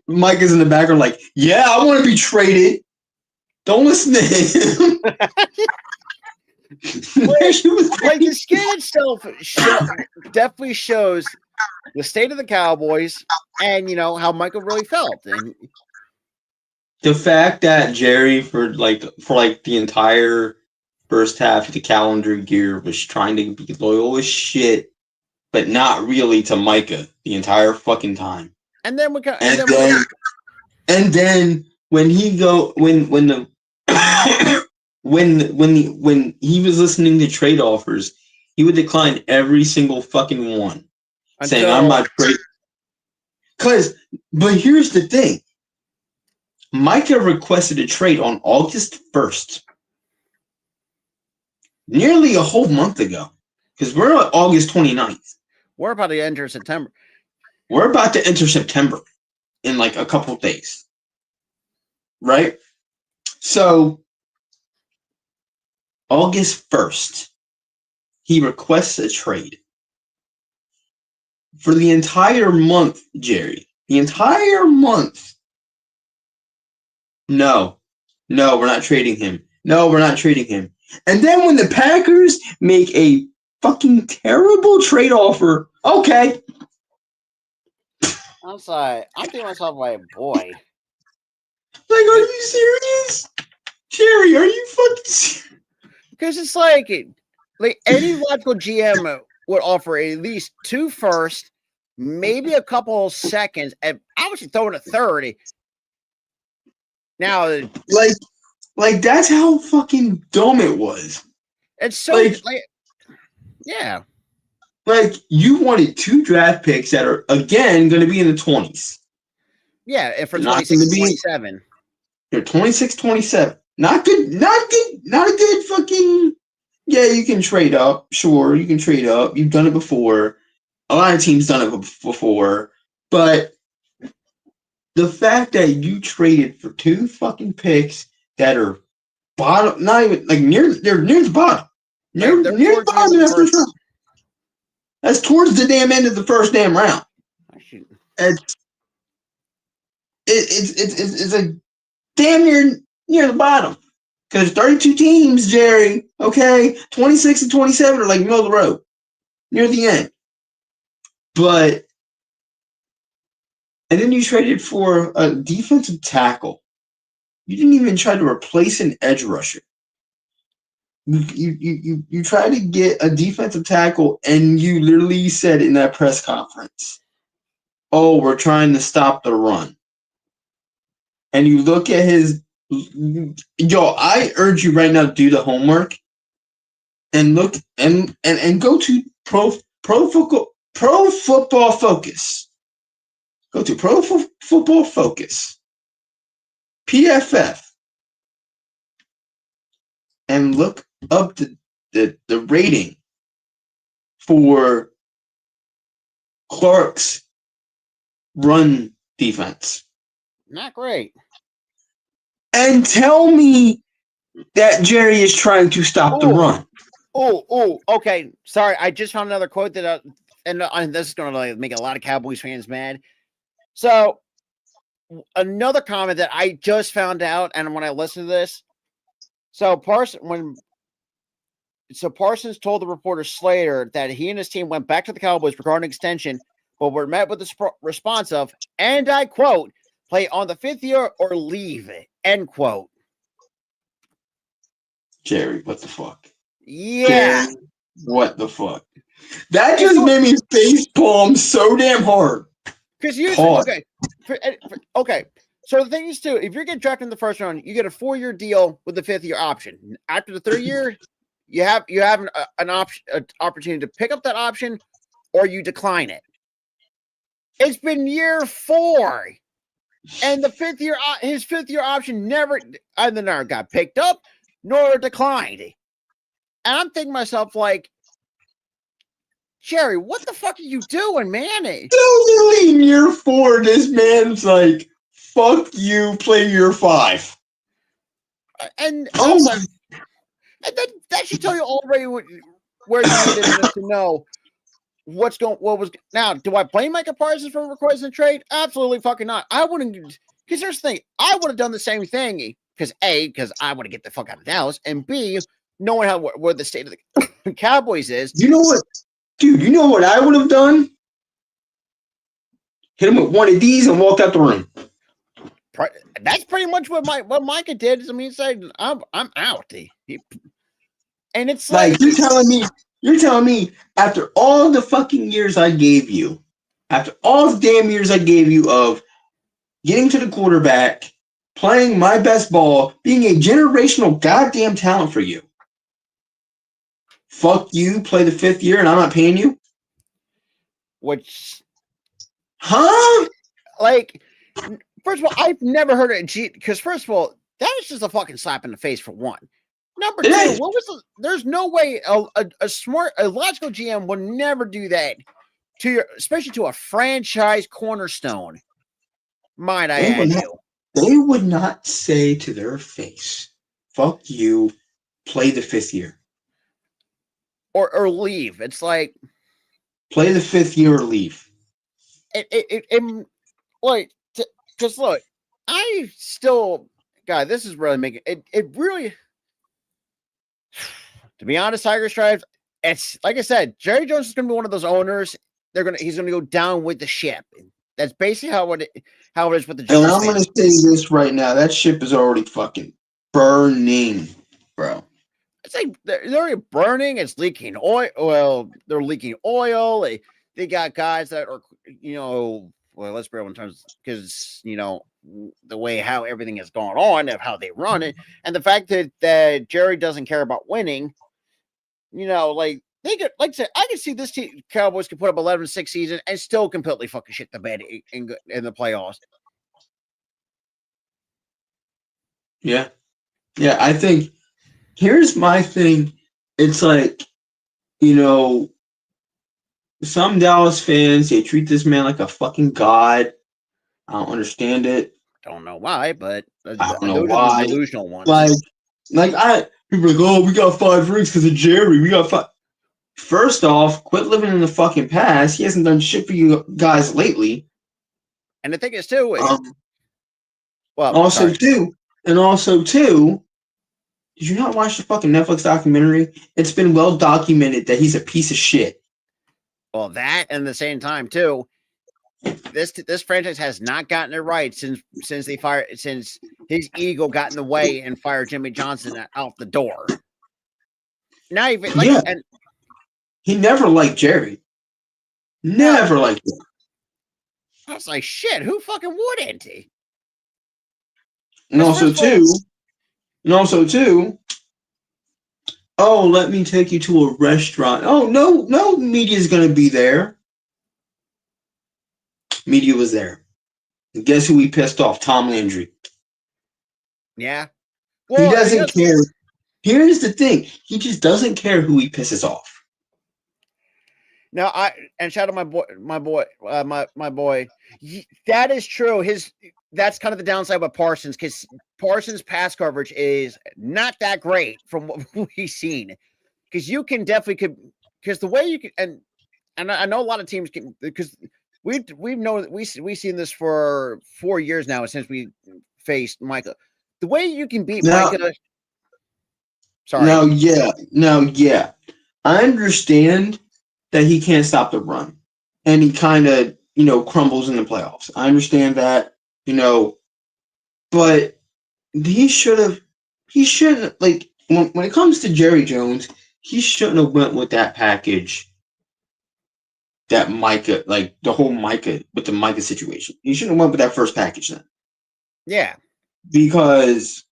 Micah's in the background like, yeah, I want to be traded. Don't listen to him.
Like the skit itself definitely shows the state of the Cowboys and how Michael really felt. And
the fact that Jerry for the entire first half of the calendar year was trying to be loyal as shit, but not really to Micah the entire fucking time.
And then
when he was listening to trade offers, he would decline every single fucking one, saying I'm not trade. But here's the thing. Micah requested a trade on August 1st. Nearly a whole month ago. Because we're on August 29th.
We're about to enter September.
We're about to enter September in like a couple of days. Right? So, August 1st, he requests a trade. For the entire month, Jerry. The entire month. No, we're not trading him. No, we're not trading him. And then when the Packers make a fucking terrible trade offer, okay.
I'm sorry. I'm thinking to myself like, boy.
Like, are you serious? Jerry, are you fucking serious?
Because it's like any logical GM would offer at least 2 firsts, maybe a couple of seconds, and obviously throw in a 3rd. Now,
like that's how fucking dumb it was.
It's so yeah.
Like you wanted 2 draft picks that are again going to be in the 20s.
Yeah, if for 26, 27.
They're 26, 27. Not good. Not a good fucking. Yeah, you can trade up. Sure, you can trade up. You've done it before. A lot of teams done it before, but. The fact that you traded for 2 fucking picks that are bottom, not even like they're near the bottom. Near the bottom of the first round. That's towards the damn end of the first damn round. It's a damn near the bottom. Because 32 teams, Jerry. Okay, 26 and 27 are like middle of the road, near the end. But and then you traded for a defensive tackle. You didn't even try to replace an edge rusher. You tried to get a defensive tackle, and you literally said in that press conference, "Oh, we're trying to stop the run." And you look at his, I urge you right now to do the homework and look and go to Pro Football Focus. Go to Football Focus, PFF, and look up the rating for Clark's run defense.
Not great.
And tell me that Jerry is trying to stop the run.
Okay. Sorry, I just found another quote that, and this is going to make a lot of Cowboys fans mad. So, another comment that I just found out, and when I listened to this, Parsons told the reporter Slater that he and his team went back to the Cowboys regarding extension, but were met with the response of, and I quote, "Play on the 5th year or leave," end quote.
Jerry, what the fuck?
Yeah.
Jerry, what the fuck? That just made me face palm so damn hard.
Because okay. So the thing is too, if you're getting drafted in the first round, you get a 4-year deal with the 5th year option. After the 3rd year, you have an opportunity to pick up that option, or you decline it. It's been year 4, and the 5th year, his 5th year option never either got picked up nor declined. And I'm thinking to myself, like, Jerry, what the fuck are you doing, man?
Literally in year 4, this man's like, "Fuck you, play year 5."
And that should tell you already where you needed to know what was. Now, do I blame Micah Parsons for requesting a trade? Absolutely fucking not. I wouldn't, because here's the thing, I would have done the same thing, because I want to get the fuck out of Dallas, and B, knowing where the state of the Cowboys is.
You know what? Dude, you know what I would have done? Hit him with one of these and walk out the room.
That's pretty much what Micah did. I mean, he said, "I'm out." And it's like
you're telling me after all the fucking years I gave you, after all the damn years I gave you of getting to the quarterback, playing my best ball, being a generational goddamn talent for you, fuck you, play the 5th year and I'm not paying you? Huh?
Like, first of all, I've never heard of it, because first of all, that is just a fucking slap in the face for one. Number 2, there's no way a logical GM would never do that especially to a franchise cornerstone. Might I add you?
They would not say to their face, "Fuck you, play the 5th year."
Or leave. It's like,
play the 5th year or leave.
Because look, I still, God, this is really making it really. To be honest, Tigers Drive, it's like I said, Jerry Jones is going to be one of those owners. He's going to go down with the ship. That's basically how it is with the Jones.
And I'm going to say this right now: that ship is already fucking burning, bro.
It's like they're already burning. It's leaking oil. Well, they're leaking oil. They got guys that are, let's be real in terms, because the way how everything has gone on, of how they run it, and the fact that Jerry doesn't care about winning. They could, like I said, I can see this team, Cowboys can put up 11-6 season and still completely fucking shit the bed in the playoffs.
Yeah. I think here's my thing. It's like, some Dallas fans, they treat this man like a fucking god. I don't understand it.
Don't know why, but
I don't know why.
The delusional ones.
People are like, "Oh, we got 5 rings because of Jerry. We got 5." First off, quit living in the fucking past. He hasn't done shit for you guys lately.
And the thing is too,
also too, Did you not watch the fucking Netflix documentary? It's been well documented that he's a piece of shit.
Well, that and at the same time too, this franchise has not gotten it right since his ego got in the way and fired Jimmy Johnson out the door. Now even like and
he never liked Jerry. Never liked him.
I was like, shit, who fucking wouldn't he?
And also too, oh, let me take you to a restaurant. Oh, no media's gonna be there. Media was there. And guess who he pissed off? Tom Landry.
Yeah.
Well, he doesn't care. Here's the thing. He just doesn't care who he pisses off.
Now shout out my boy. That is true. That's kind of the downside with Parsons, because Parsons' pass coverage is not that great from what we've seen. Because you can definitely because the way you can and I know a lot of teams can, because we've seen this for 4 years now since we faced Micah. The way you can beat Micah. Sorry.
Yeah. I understand that he can't stop the run, and he kind of crumbles in the playoffs. I understand that, but he shouldn't like when it comes to Jerry Jones, he shouldn't have went with that package. That Micah, like the whole Micah with the Micah situation, he shouldn't have went with that first package then.
Yeah,
because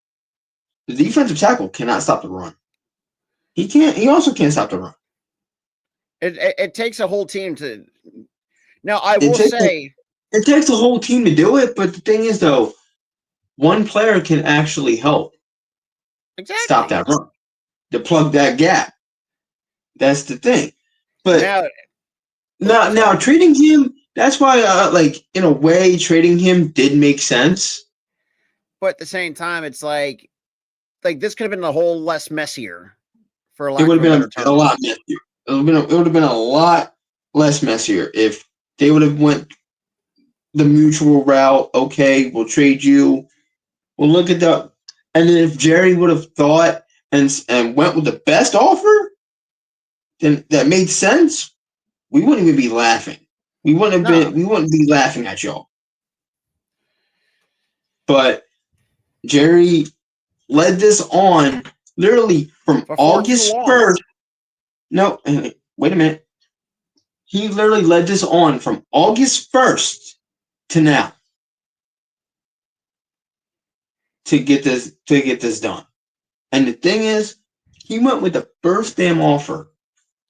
the defensive tackle cannot stop the run. He also can't stop the run.
It takes a whole team to. Now I will say
it takes a whole team to do it, but the thing is though, one player can actually help stop that run, to plug that gap. That's the thing. But now trading him, that's why in a way trading him did make sense.
But at the same time, it's like this could have been a whole less messier. For
it would have been a lot messier. It would have been a lot less messier if they would have went the mutual route. Okay, we'll trade you. We'll look at that. And then if Jerry would have thought and went with the best offer, then that made sense. We wouldn't even be laughing. We wouldn't be laughing at y'all. But Jerry led this on literally from August 1st. No, wait a minute. He literally led this on from August 1st to now to get this done. And the thing is, he went with the first damn offer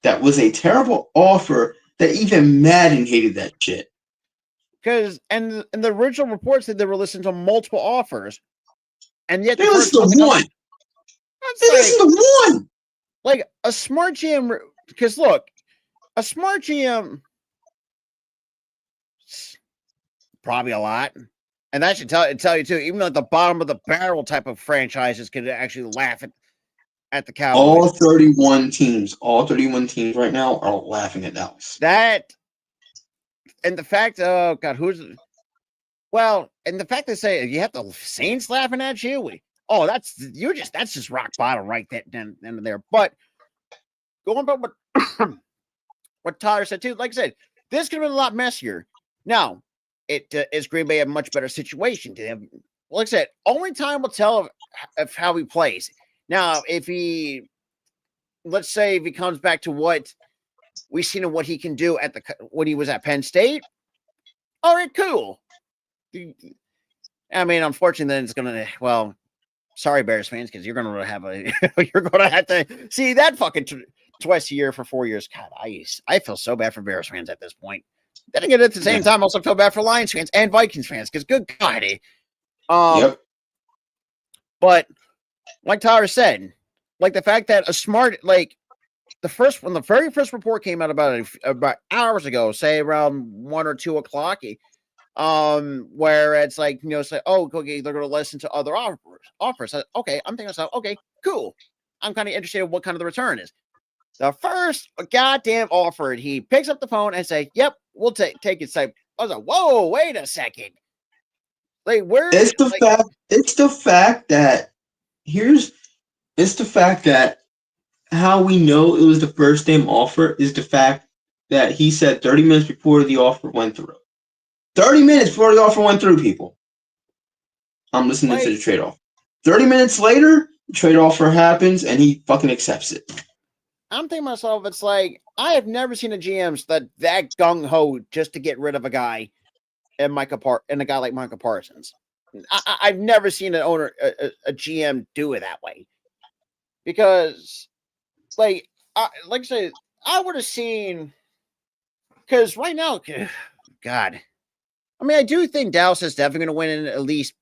that was a terrible offer that even Madden hated that shit.
Because and the original report said they were listening to multiple offers, and yet
they listened to one. They listened to one.
Like a smart GM, because look, a smart GM probably a lot, and that should tell you too. Even like the bottom of the barrel type of franchises could actually laugh at the Cowboys.
All 31 teams right now are laughing at Dallas.
That and the fact, oh God, and the fact they say you have the Saints laughing at you. That's just rock bottom right then and there. But going back what Tyler said too, like I said, this could have been a lot messier. Now, is Green Bay a much better situation to him? Like I said, only time will tell of how he plays. Now, let's say if he comes back to what we've seen and what he can do when he was at Penn State, all right, cool. I mean, unfortunately, then it's gonna. Sorry, Bears fans, because you're gonna have to see that fucking twice a year for 4 years. God, I feel so bad for Bears fans at this point. Then again, at the same time, I also feel bad for Lions fans and Vikings fans, because good God,
yep.
But like Tyler said, like the fact that when the very first report came out about hours ago, say around 1 or 2 o'clock, where it's like, say, oh, okay, they're going to listen to other offers. Okay, I'm thinking myself, okay, cool. I'm kind of interested in what kind of the return is. The first goddamn offer, he picks up the phone and say, yep, we'll take it. I was like, whoa, wait a second. Like, where?
It's the fact that here's It's the fact that how we know it was the first name offer is the fact that he said 30 minutes before the offer went through. 30 minutes before the offer went through, people. I'm listening to the trade offer. 30 minutes later, the trade offer happens and he fucking accepts it.
I'm thinking to myself, it's like, I have never seen a GM that gung ho just to get rid of a guy and a guy like Micah Parsons. I've never seen an owner, a GM do it that way. Because, like I said, I would have seen, because right now, God, I mean, I do think Dallas is definitely going to win in at least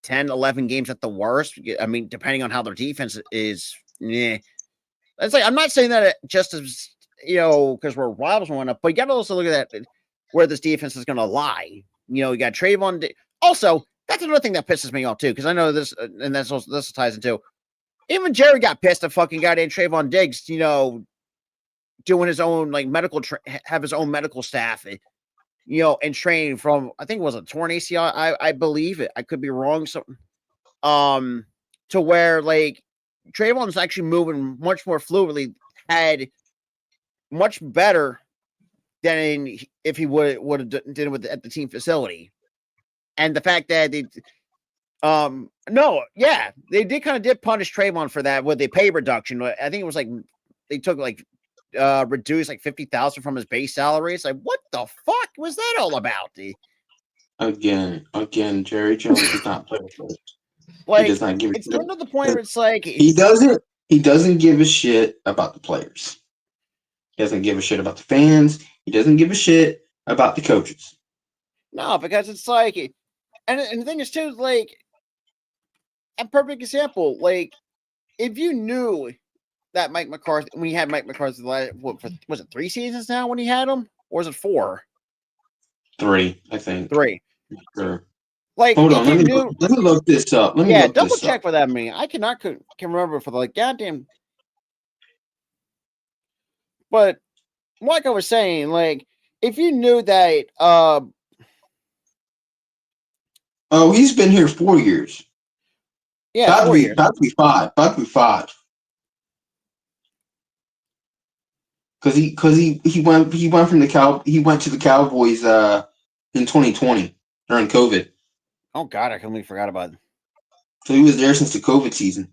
10, 11 games at the worst. I mean, depending on how their defense is, It's like, I'm not saying that just as, because we're rivals and whatnot, but you got to also look at that where this defense is going to lie. You got Trayvon. Also, that's another thing that pisses me off too, because I know this, and this ties into. Even Jerry got pissed at fucking goddamn Trayvon Diggs, doing his own have his own medical staff, and training from, I think it was a torn ACL, I believe it. I could be wrong. So, to where Trayvon's actually moving much more fluidly, had much better than if he would have done it at the team facility. And the fact that they did punish Trayvon for that with a pay reduction. I think it was they took reduced $50,000 from his base salary. It's like, what the fuck was that all about?
Again, Jerry Jones does not play with it.
He does not give a shit. It's to the point where it's like
he doesn't give a shit about the players. He doesn't give a shit about the fans. He doesn't give a shit about the coaches.
No, because it's like, and the thing is too, a perfect example, if you knew that Mike McCarthy, when he had Mike McCarthy, was it 3 seasons now when he had him, or was it 4?
3, I think.
3.
Sure.
Hold
on, let me look this up.
Double check for that. I can remember for the goddamn. But like I was saying, if you knew that,
he's been here 4 years.
Yeah, 4 years.
About to be 5. Because he went from he went to the Cowboys in 2020 during COVID.
Oh God, I completely forgot about it.
So he was there since the COVID season.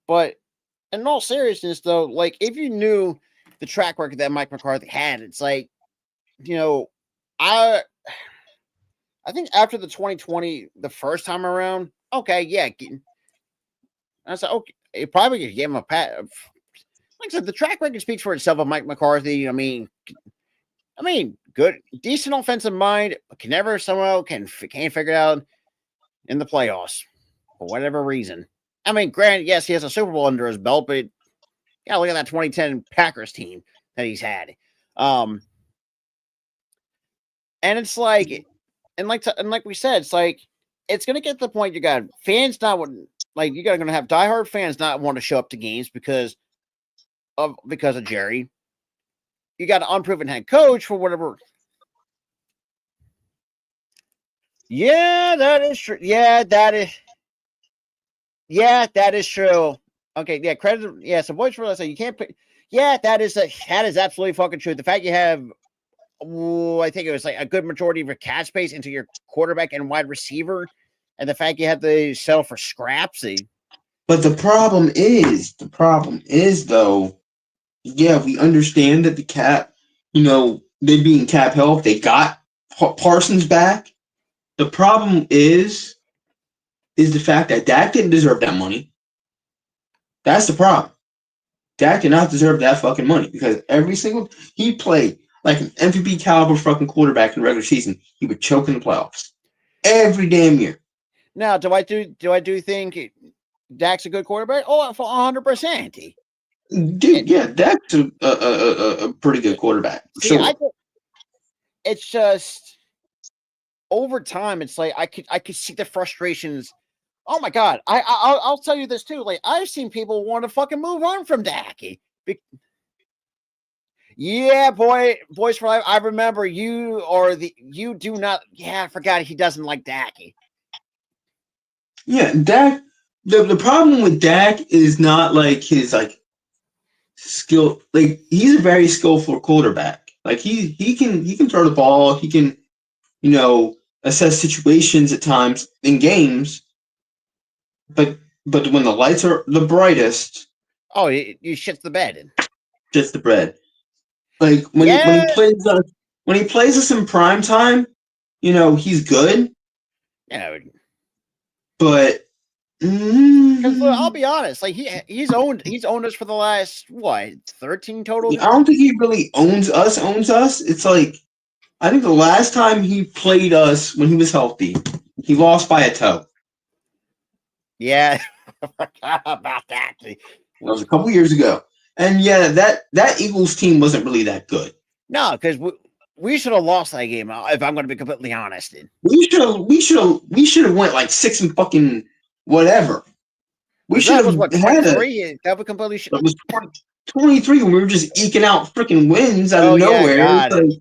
But in all seriousness, though, if you knew the track record that Mike McCarthy had, it's like, I think after the 2020, the first time around, okay, yeah, I said, okay, it probably gave him a pat. Like I said, the track record speaks for itself of Mike McCarthy. I mean, good, decent offensive mind, but can't figure it out in the playoffs for whatever reason. I mean, granted, yes, he has a Super Bowl under his belt, but look at that 2010 Packers team that he's had. And it's like, and like we said, it's like, it's going to get to the point you got fans not going to have diehard fans not want to show up to games because of Jerry. You got an unproven head coach for whatever. Yeah, that is true. Yeah, that is true. Okay, yeah, credit. Yeah, so voice for say you can't pick. Yeah, that is absolutely fucking true. The fact you have, I think it was a good majority of your cap space into your quarterback and wide receiver, and the fact you have to settle for scraps.
But the problem is though, yeah, we understand that the cap, they being cap health, they got Parsons back. The problem is the fact that Dak didn't deserve that money. That's the problem. Dak did not deserve that fucking money because he played like an MVP caliber fucking quarterback in the regular season. He would choke in the playoffs every damn year.
Now, do I think Dak's a good quarterback? Oh, for 100%.
Dude, yeah, Dak's a pretty good quarterback. Sure.
It's just over time. It's like I could see the frustrations. Oh my God! I'll tell you this too. I've seen people want to fucking move on from Dak. Yeah, boys for life. I remember you do not. Yeah, I forgot he doesn't like Dak.
Yeah, Dak the problem with Dak is not like his like skill. Like he's a very skillful quarterback. Like he can throw the ball. He can assess situations at times in games. But when the lights are the brightest,
you shit the bed.
Just the bread. Like when he plays us in prime time, he's good.
Yeah,
but
because I'll be honest, like he's owned us for the last 13 total.
I don't think he really owns us. It's like I think the last time he played us when he was healthy, he lost by a toe.
Yeah, I forgot about that.
That was a couple years ago, and yeah, that Eagles team wasn't really that good.
No, because we should have lost that game. If I'm going to be completely honest,
we should have went like 6 and fucking whatever. We should have had
23. That would completely.
It was 23 when we were just eking out freaking wins out of nowhere.
Yeah,
like,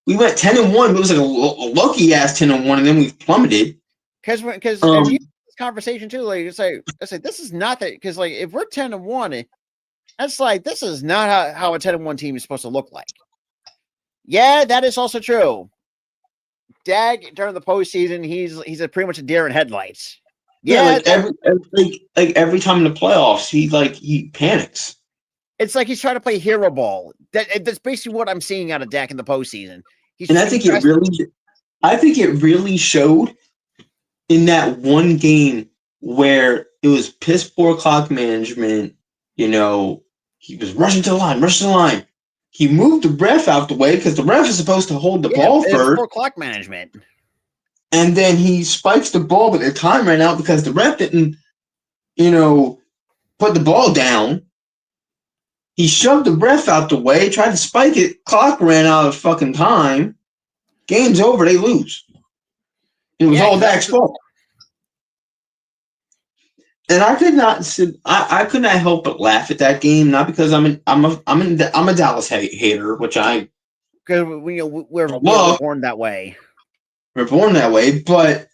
we went 10-1, but it was like a lucky ass 10-1, and then we plummeted.
Because this conversation too, like it's like this is not that, because like if we're 10-1, that's like this is not how a 10-1 team is supposed to look like. Yeah, that is also true. Dak during the postseason, he's pretty much a deer in headlights.
Yeah, every time in the playoffs, he panics.
It's like he's trying to play hero ball. That's basically what I'm seeing out of Dak in the postseason.
I think it really showed in that one game where it was piss poor clock management. He was rushing to the line. He moved the ref out the way because the ref is supposed to hold the ball first.
Poor clock management.
And then he spikes the ball, but the time ran out because the ref didn't, put the ball down. He shoved the ref out the way, tried to spike it. Clock ran out of fucking time. Game's over. They lose. It was all Dak's fault. And I could not I could not help but laugh at that game, not because I'm a Dallas hater, which
because we're born that way.
We're born that way, but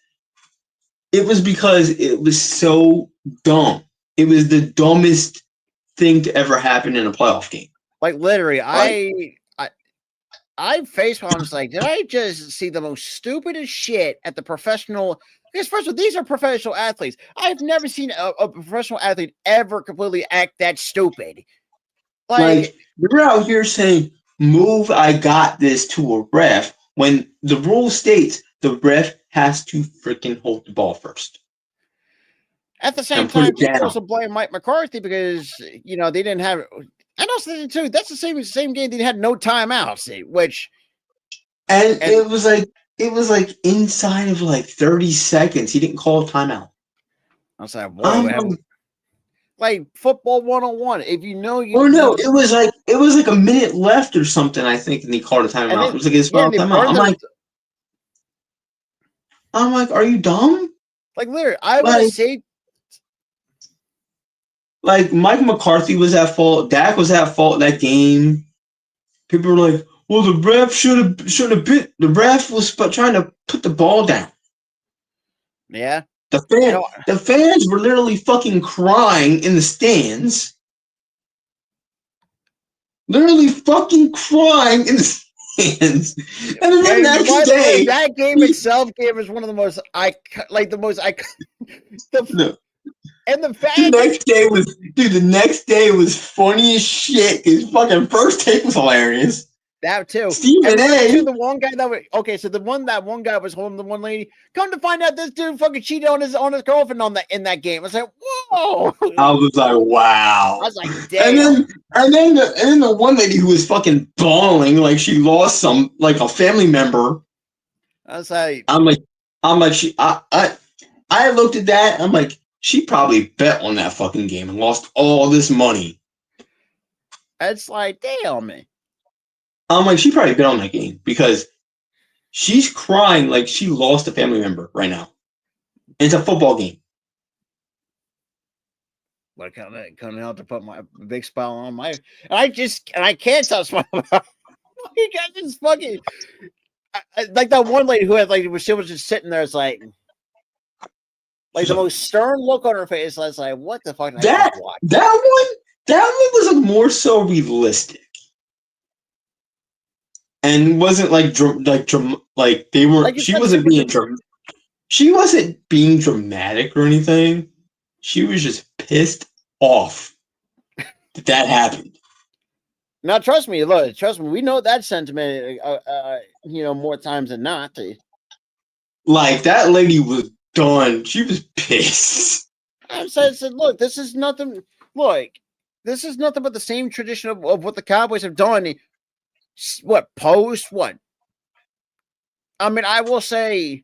it was because it was so dumb. It was the dumbest thing to ever happen in a playoff game.
Like literally, I face palm. It's like, did I just see the most stupidest shit at the professional? Because first of all, these are professional athletes. I've never seen a professional athlete ever completely act that stupid.
Like you're out here saying, "Move, I got this" to a ref, when the rule states the ref has to freaking hold the ball first.
At the same time, people also blame Mike McCarthy because they didn't have. And also too, that's the same game they had no timeouts, which.
And it was like inside of like 30 seconds, he didn't call a timeout.
I was like, whoa, like football 101. If you know,
it was like a minute left or something, I think, and he called a timeout. It was like his final timeout. I'm like, are you dumb?
Like literally, I would say.
Like Mike McCarthy was at fault. Dak was at fault in that game. People were like, "Well, the ref should have bit." The ref was trying to put the ball down.
Yeah.
The fans were literally fucking crying in the stands. Literally fucking crying in the stands. And then the next day,
that game itself was one of the most
No.
And the fact
the next day was funny as shit. His fucking first take was hilarious.
That too.
Stephen A.
The one guy that was so that one guy was holding the one lady. Come to find out, this dude fucking cheated on his girlfriend in that game. I was like, whoa.
I was like, wow.
I was like, damn.
And then the one lady who was fucking bawling like she lost a family member.
I was like,
I looked at that. I'm like, she probably bet on that fucking game and lost all this money.
It's like, damn me.
I'm like, she probably bet on that game because she's crying like she lost a family member right now. It's a football game.
Like coming out to put my big smile on my, I can't stop smiling. You guys just fucking like that one lady who had she was just sitting there. It's like, Like the most stern look on her face. I was like, what the fuck did I
that
just watch?
that one was like more so realistic. And wasn't like they weren't.
She wasn't
being dramatic or anything. She was just pissed off that happened.
Now, trust me. Look, trust me. We know that sentiment. More times than not.
Like that lady was done. She was pissed.
I said, look, this is nothing. Look, this is nothing but the same tradition of what the Cowboys have done. What post? What? I mean, I will say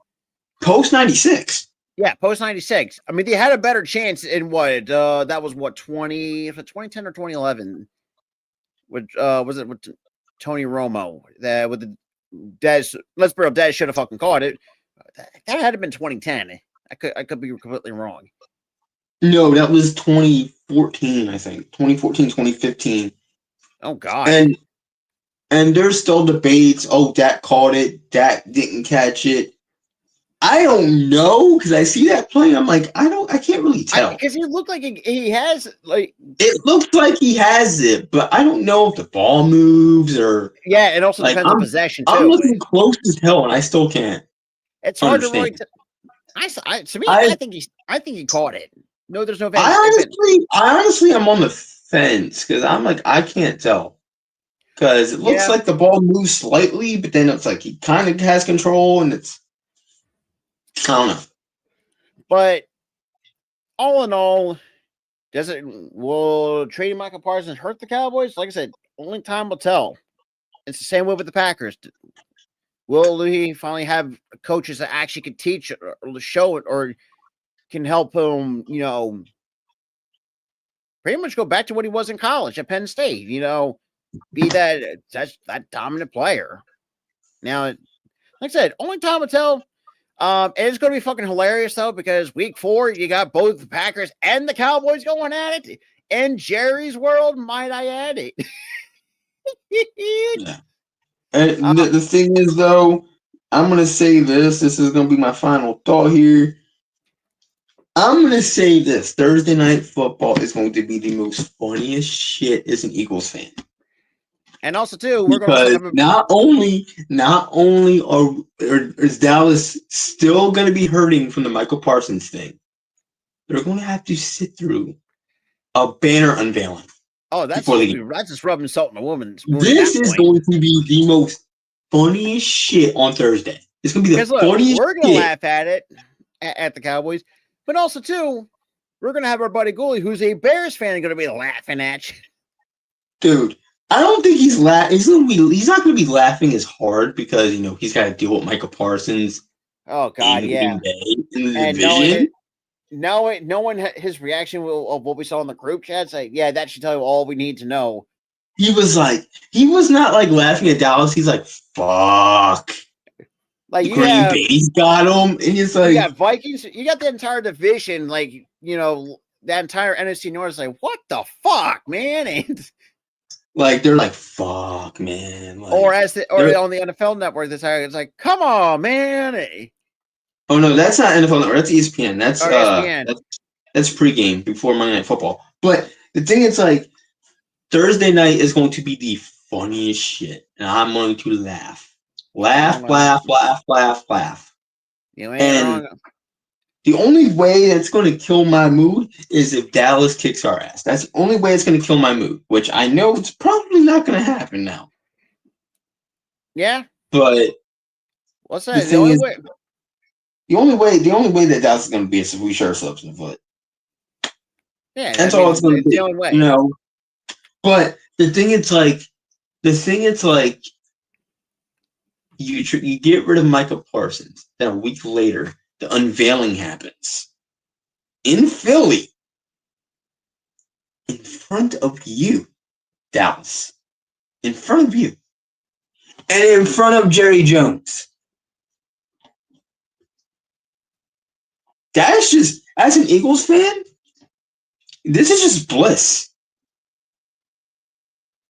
post 96.
Yeah, post 96. I mean, they had a better chance in what? That was what 2010 or 2011. Which was it with Tony Romo? That with the Dez. Let's be real, Dez should have fucking caught it. That had to been 2010. I could be completely wrong.
No, that was 2014, I think. 2014, 2015.
Oh God.
And there's still debates. Oh, Dak caught it. Dak didn't catch it. I don't know because I see that play. I'm like, I can't really tell
because he looked like he has like.
It looks like he has it, but I don't know if the ball moves or.
Yeah, it also depends on possession too.
I'm looking close as hell, and I still can't.
It's hard to really. I think he caught it. No, there's no.
I honestly, I'm on the fence because I'm like I can't tell because it looks like the ball moves slightly, but then it's like he kind of has control, and it's. I don't know.
But all in all, will trading Micah Parsons hurt the Cowboys? Like I said, only time will tell. It's the same way with the Packers. Will he finally have coaches that actually can teach or show it or can help him, pretty much go back to what he was in college at Penn State, be that dominant player. Now, like I said, only time will tell. It's going to be fucking hilarious, though, because week 4, you got both the Packers and the Cowboys going at it. In Jerry's world, might I add it.
Yeah. And the thing is, though, I'm going to say this. This is going to be my final thought here. I'm going to say this. Thursday Night Football is going to be the most funniest shit as an Eagles fan.
And also, too, we're going to have
not only is Dallas still going to be hurting from the Micah Parsons thing, they're going to have to sit through a banner unveiling.
Oh, that's just rubbing salt in a woman's wound.
This is going to be the most funniest shit on Thursday. It's going to be the funniest
we're going to laugh at it at the Cowboys, but also, too, we're going to have our buddy Gooley, who's a Bears fan, going to be laughing at you.
Dude. I don't think he's he's not going to be laughing as hard because he's got to deal with Micah Parsons.
Oh God,
in the division.
Knowing his reaction of what we saw in the group chat, that should tell you all we need to know.
He was not like laughing at Dallas. He's like, fuck.
Like
Green Bay's got him, and it's like
you got Vikings. You got the entire division, that entire NFC North is like, what the fuck, man? And
like they're like, fuck, man. Like,
or on the NFL Network, it's like, come on, man.
Oh no, that's not NFL Network. That's ESPN. That's
ESPN.
That's pregame before Monday Night Football. But the thing is, like, Thursday night is going to be the funniest shit, and I'm going to laugh.
You ain't wrong.
The only way that's going to kill my mood is if Dallas kicks our ass. That's the only way it's going to kill my mood, which I know it's probably not going to happen now.
Yeah.
But
what's that? The only
way that Dallas is going to be is if we share ourselves in the foot.
Yeah.
That's all it's going to be. The only way. But the thing it's like you get rid of Micah Parsons, then a week later the unveiling happens in Philly, in front of you, Dallas, in front of you, and in front of Jerry Jones. That's just, as an Eagles fan, this is just bliss.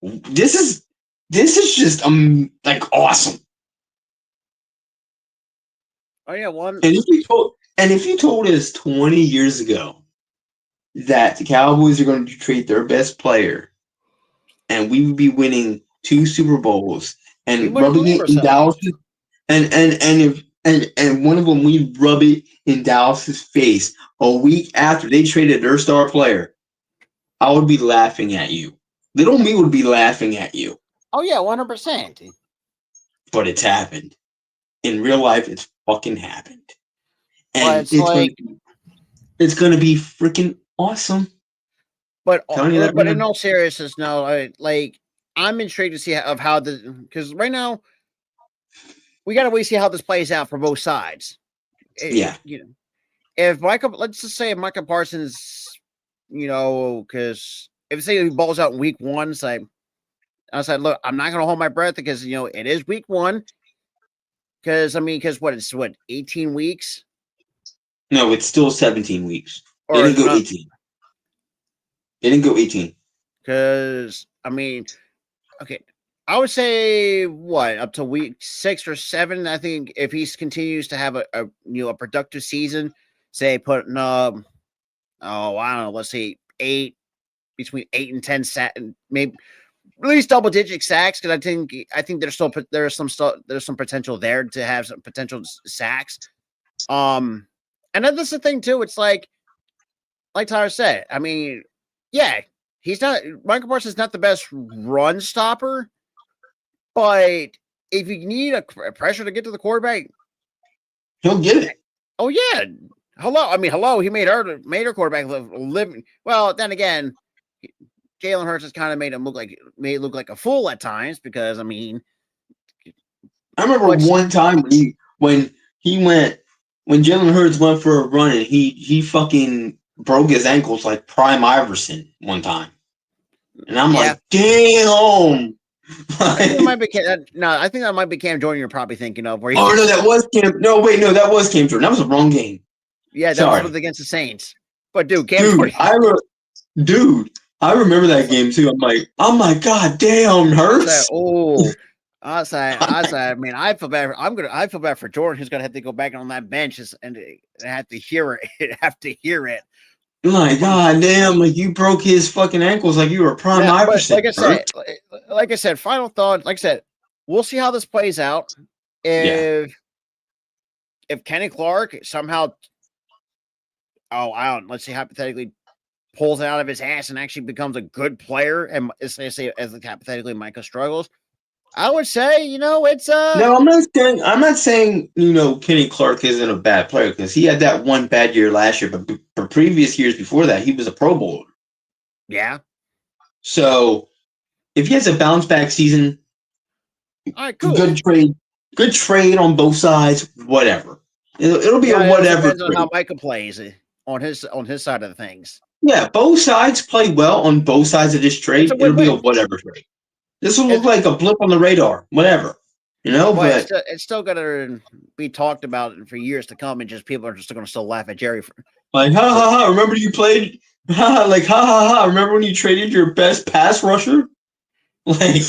This is just like awesome.
Oh yeah, one.
And And if you told us 20 years ago that the Cowboys are going to trade their best player and we would be winning 2 Super Bowls
We
and
wouldn't
rubbing
believe
it in
ourselves.
Dallas and one of them we rub it in Dallas's face a week after they traded their star player, I would be laughing at you. Little me would be laughing at you.
Oh yeah, 100%.
But it's happened. In real life, it's fucking happened.
But
And
it's like,
it's gonna be freaking awesome.
but
Telling you that,
but
man.
in all seriousness, no, like I'm intrigued to see how because right now we got to wait to see how this plays out for both sides.
Yeah.
If let's just say Micah Parsons, because if say he balls out in week 1, I said, look, I'm not going to hold my breath because it is week 1. Because it's 18 weeks.
No, it's still 17 weeks. They
Or
didn't go 18. They didn't go 18.
Because okay, I would say up to week 6 or 7. I think if he continues to have a productive season, say putting I don't know, let's say between 8 and 10 maybe at least double-digit sacks, because I think there's some potential there to have some potential sacks. And then that's the thing too. It's like Tyler said. Yeah, Micah Parsons is not the best run stopper, but if you need a pressure to get to the quarterback,
he'll get it.
Oh yeah, hello. He made her quarterback live. Well, then again, Jalen Hurts has kind of made it look like a fool at times because
I remember one time when Jalen Hurts went for a run and he fucking broke his ankles like Prime Iverson one time, and I'm like, damn.
I think that might be I think that might be Cam Jordan. You're probably thinking of where.
No, that was Cam. No, wait, no, that was Cam Jordan. That was the wrong game.
Yeah, that was against the Saints. But dude, Cam Jordan.
I remember that game too. I'm like, oh my god, damn, Hurts.
I feel bad. I feel bad for Jordan, who's gonna have to go back on that bench and have to hear it.
My god damn! Like you broke his fucking ankles like you were Prime Iverson.
Like I said, final thought. Like I said, we'll see how this plays out. If Kenny Clark somehow, let's say hypothetically pulls it out of his ass and actually becomes a good player, and as hypothetically Micah struggles, I would say, it's
No, I'm not saying Kenny Clark isn't a bad player because he had that one bad year last year, but for previous years before that, he was a Pro Bowler.
Yeah.
So if he has a bounce back season,
all right, cool.
Good trade on both sides. Whatever. It'll be a whatever.
Depends on how Micah plays on his side of the things.
Yeah, both sides play well on both sides of this trade. It'll be a whatever trade. This will look like a blip on the radar, whatever, But
it's still going to be talked about for years to come, and just people are just going to still laugh at Jerry for
like, ha ha ha! Remember you played, like ha ha ha! Remember when you traded your best pass rusher? Like,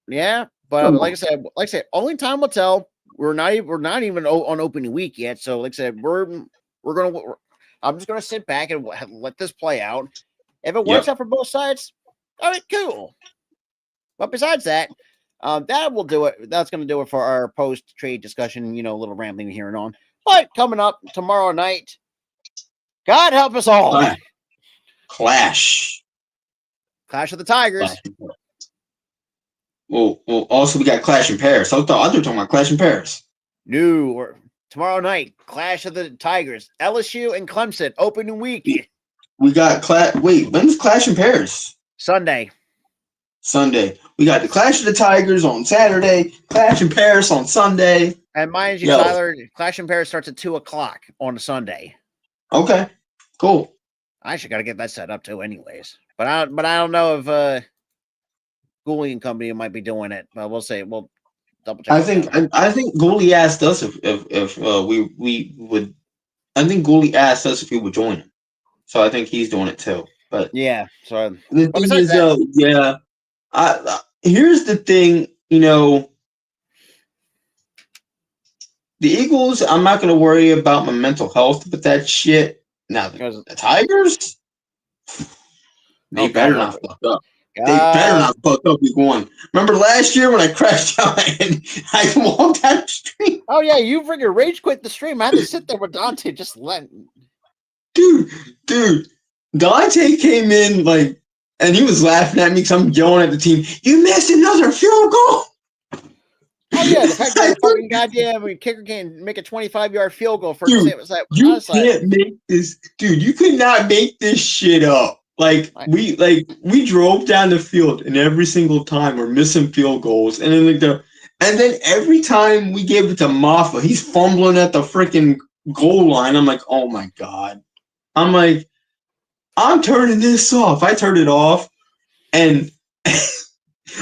yeah, but like I said, only time will tell. We're not even on opening week yet, so like I said, I'm just going to sit back and let this play out. If it works out for both sides, all right, cool. But besides that, that will do it. That's going to do it for our post-trade discussion, a little rambling here and on. But coming up tomorrow night, God help us all.
Clash
of the Tigers.
Well, also we got Clash in Paris. I thought they were talking about Clash in Paris.
No, or tomorrow night, Clash of the Tigers. LSU and Clemson, opening week.
We got Wait, when's Clash in Paris?
Sunday.
We got the Clash of the Tigers on Saturday, Clash in Paris on Sunday.
And mind you, Tyler, Clash in Paris starts at 2:00 on a Sunday.
Okay, cool.
I actually got to get that set up too, anyways. But I don't know if Gooley and company might be doing it. But we'll see. We'll double check.
I think Gooley asked us if we would. I think Gooley asked us if we would join him. So I think he's doing it too. But
yeah, so
the thing is, here's the thing, the Eagles, I'm not going to worry about my mental health with that shit. Now, the Tigers, they better not fuck up. They better not fuck up week 1. Remember last year when I crashed out and I walked out the stream?
Oh, yeah, you freaking rage quit the stream. I had to sit there with Dante just letting.
Dude, Dante came in like, and he was laughing at me because I'm yelling at the team, you missed another field goal.
Oh, yeah, the fact that the fucking goddamn kicker can't make a 25-yard field goal for
dude,
it was like,
you can't make this. Dude, you could not make this shit up. Like we drove down the field, and every single time we're missing field goals, and then every time we gave it to Maffa, he's fumbling at the freaking goal line. I'm like, oh my god. I'm like, I'm turning this off. I turned it off, and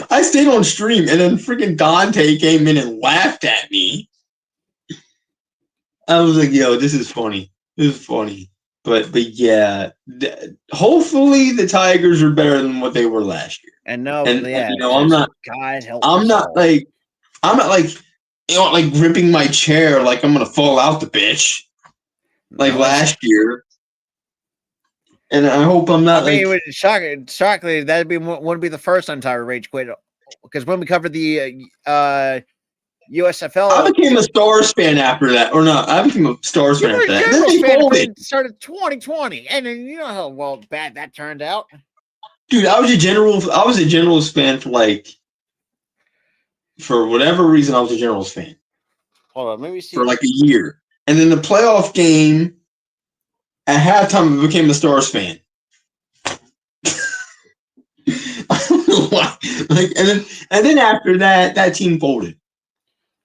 I stayed on stream, and then freaking Dante came in and laughed at me. I was like, yo, this is funny. This is funny. But yeah, hopefully the Tigers are better than what they were last year.
And
I'm not like ripping my chair like I'm gonna fall out the bitch like last year. And I hope I'm not.
I mean, it would shockingly, that'd be wouldn't be the first time Tyler rage quit, because when we covered the USFL,
I became a Stars fan after that, or not? I became a Stars fan after that. Then they folded.
Started 2020, and then you know how bad that turned out.
Dude, I was a Generals fan for whatever reason. I was a Generals fan.
Hold on, let me see.
For like a year, and then the playoff game. At halftime, I became a Stars fan. I don't know why. Like, and then after that team folded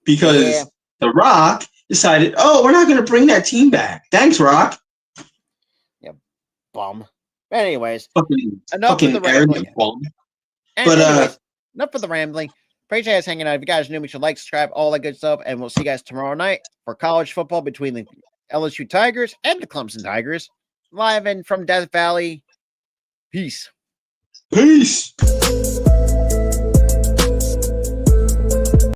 because The Rock decided, oh, we're not going to bring that team back. Thanks, Rock.
Yeah, bum. Anyways,
enough of the rambling.
Anyways, enough of the rambling. Appreciate you guys hanging out. If you guys knew, make sure to like, subscribe, all that good stuff, and we'll see you guys tomorrow night for college football between the LSU Tigers and the Clemson Tigers, live and from Death Valley. Peace.
Peace.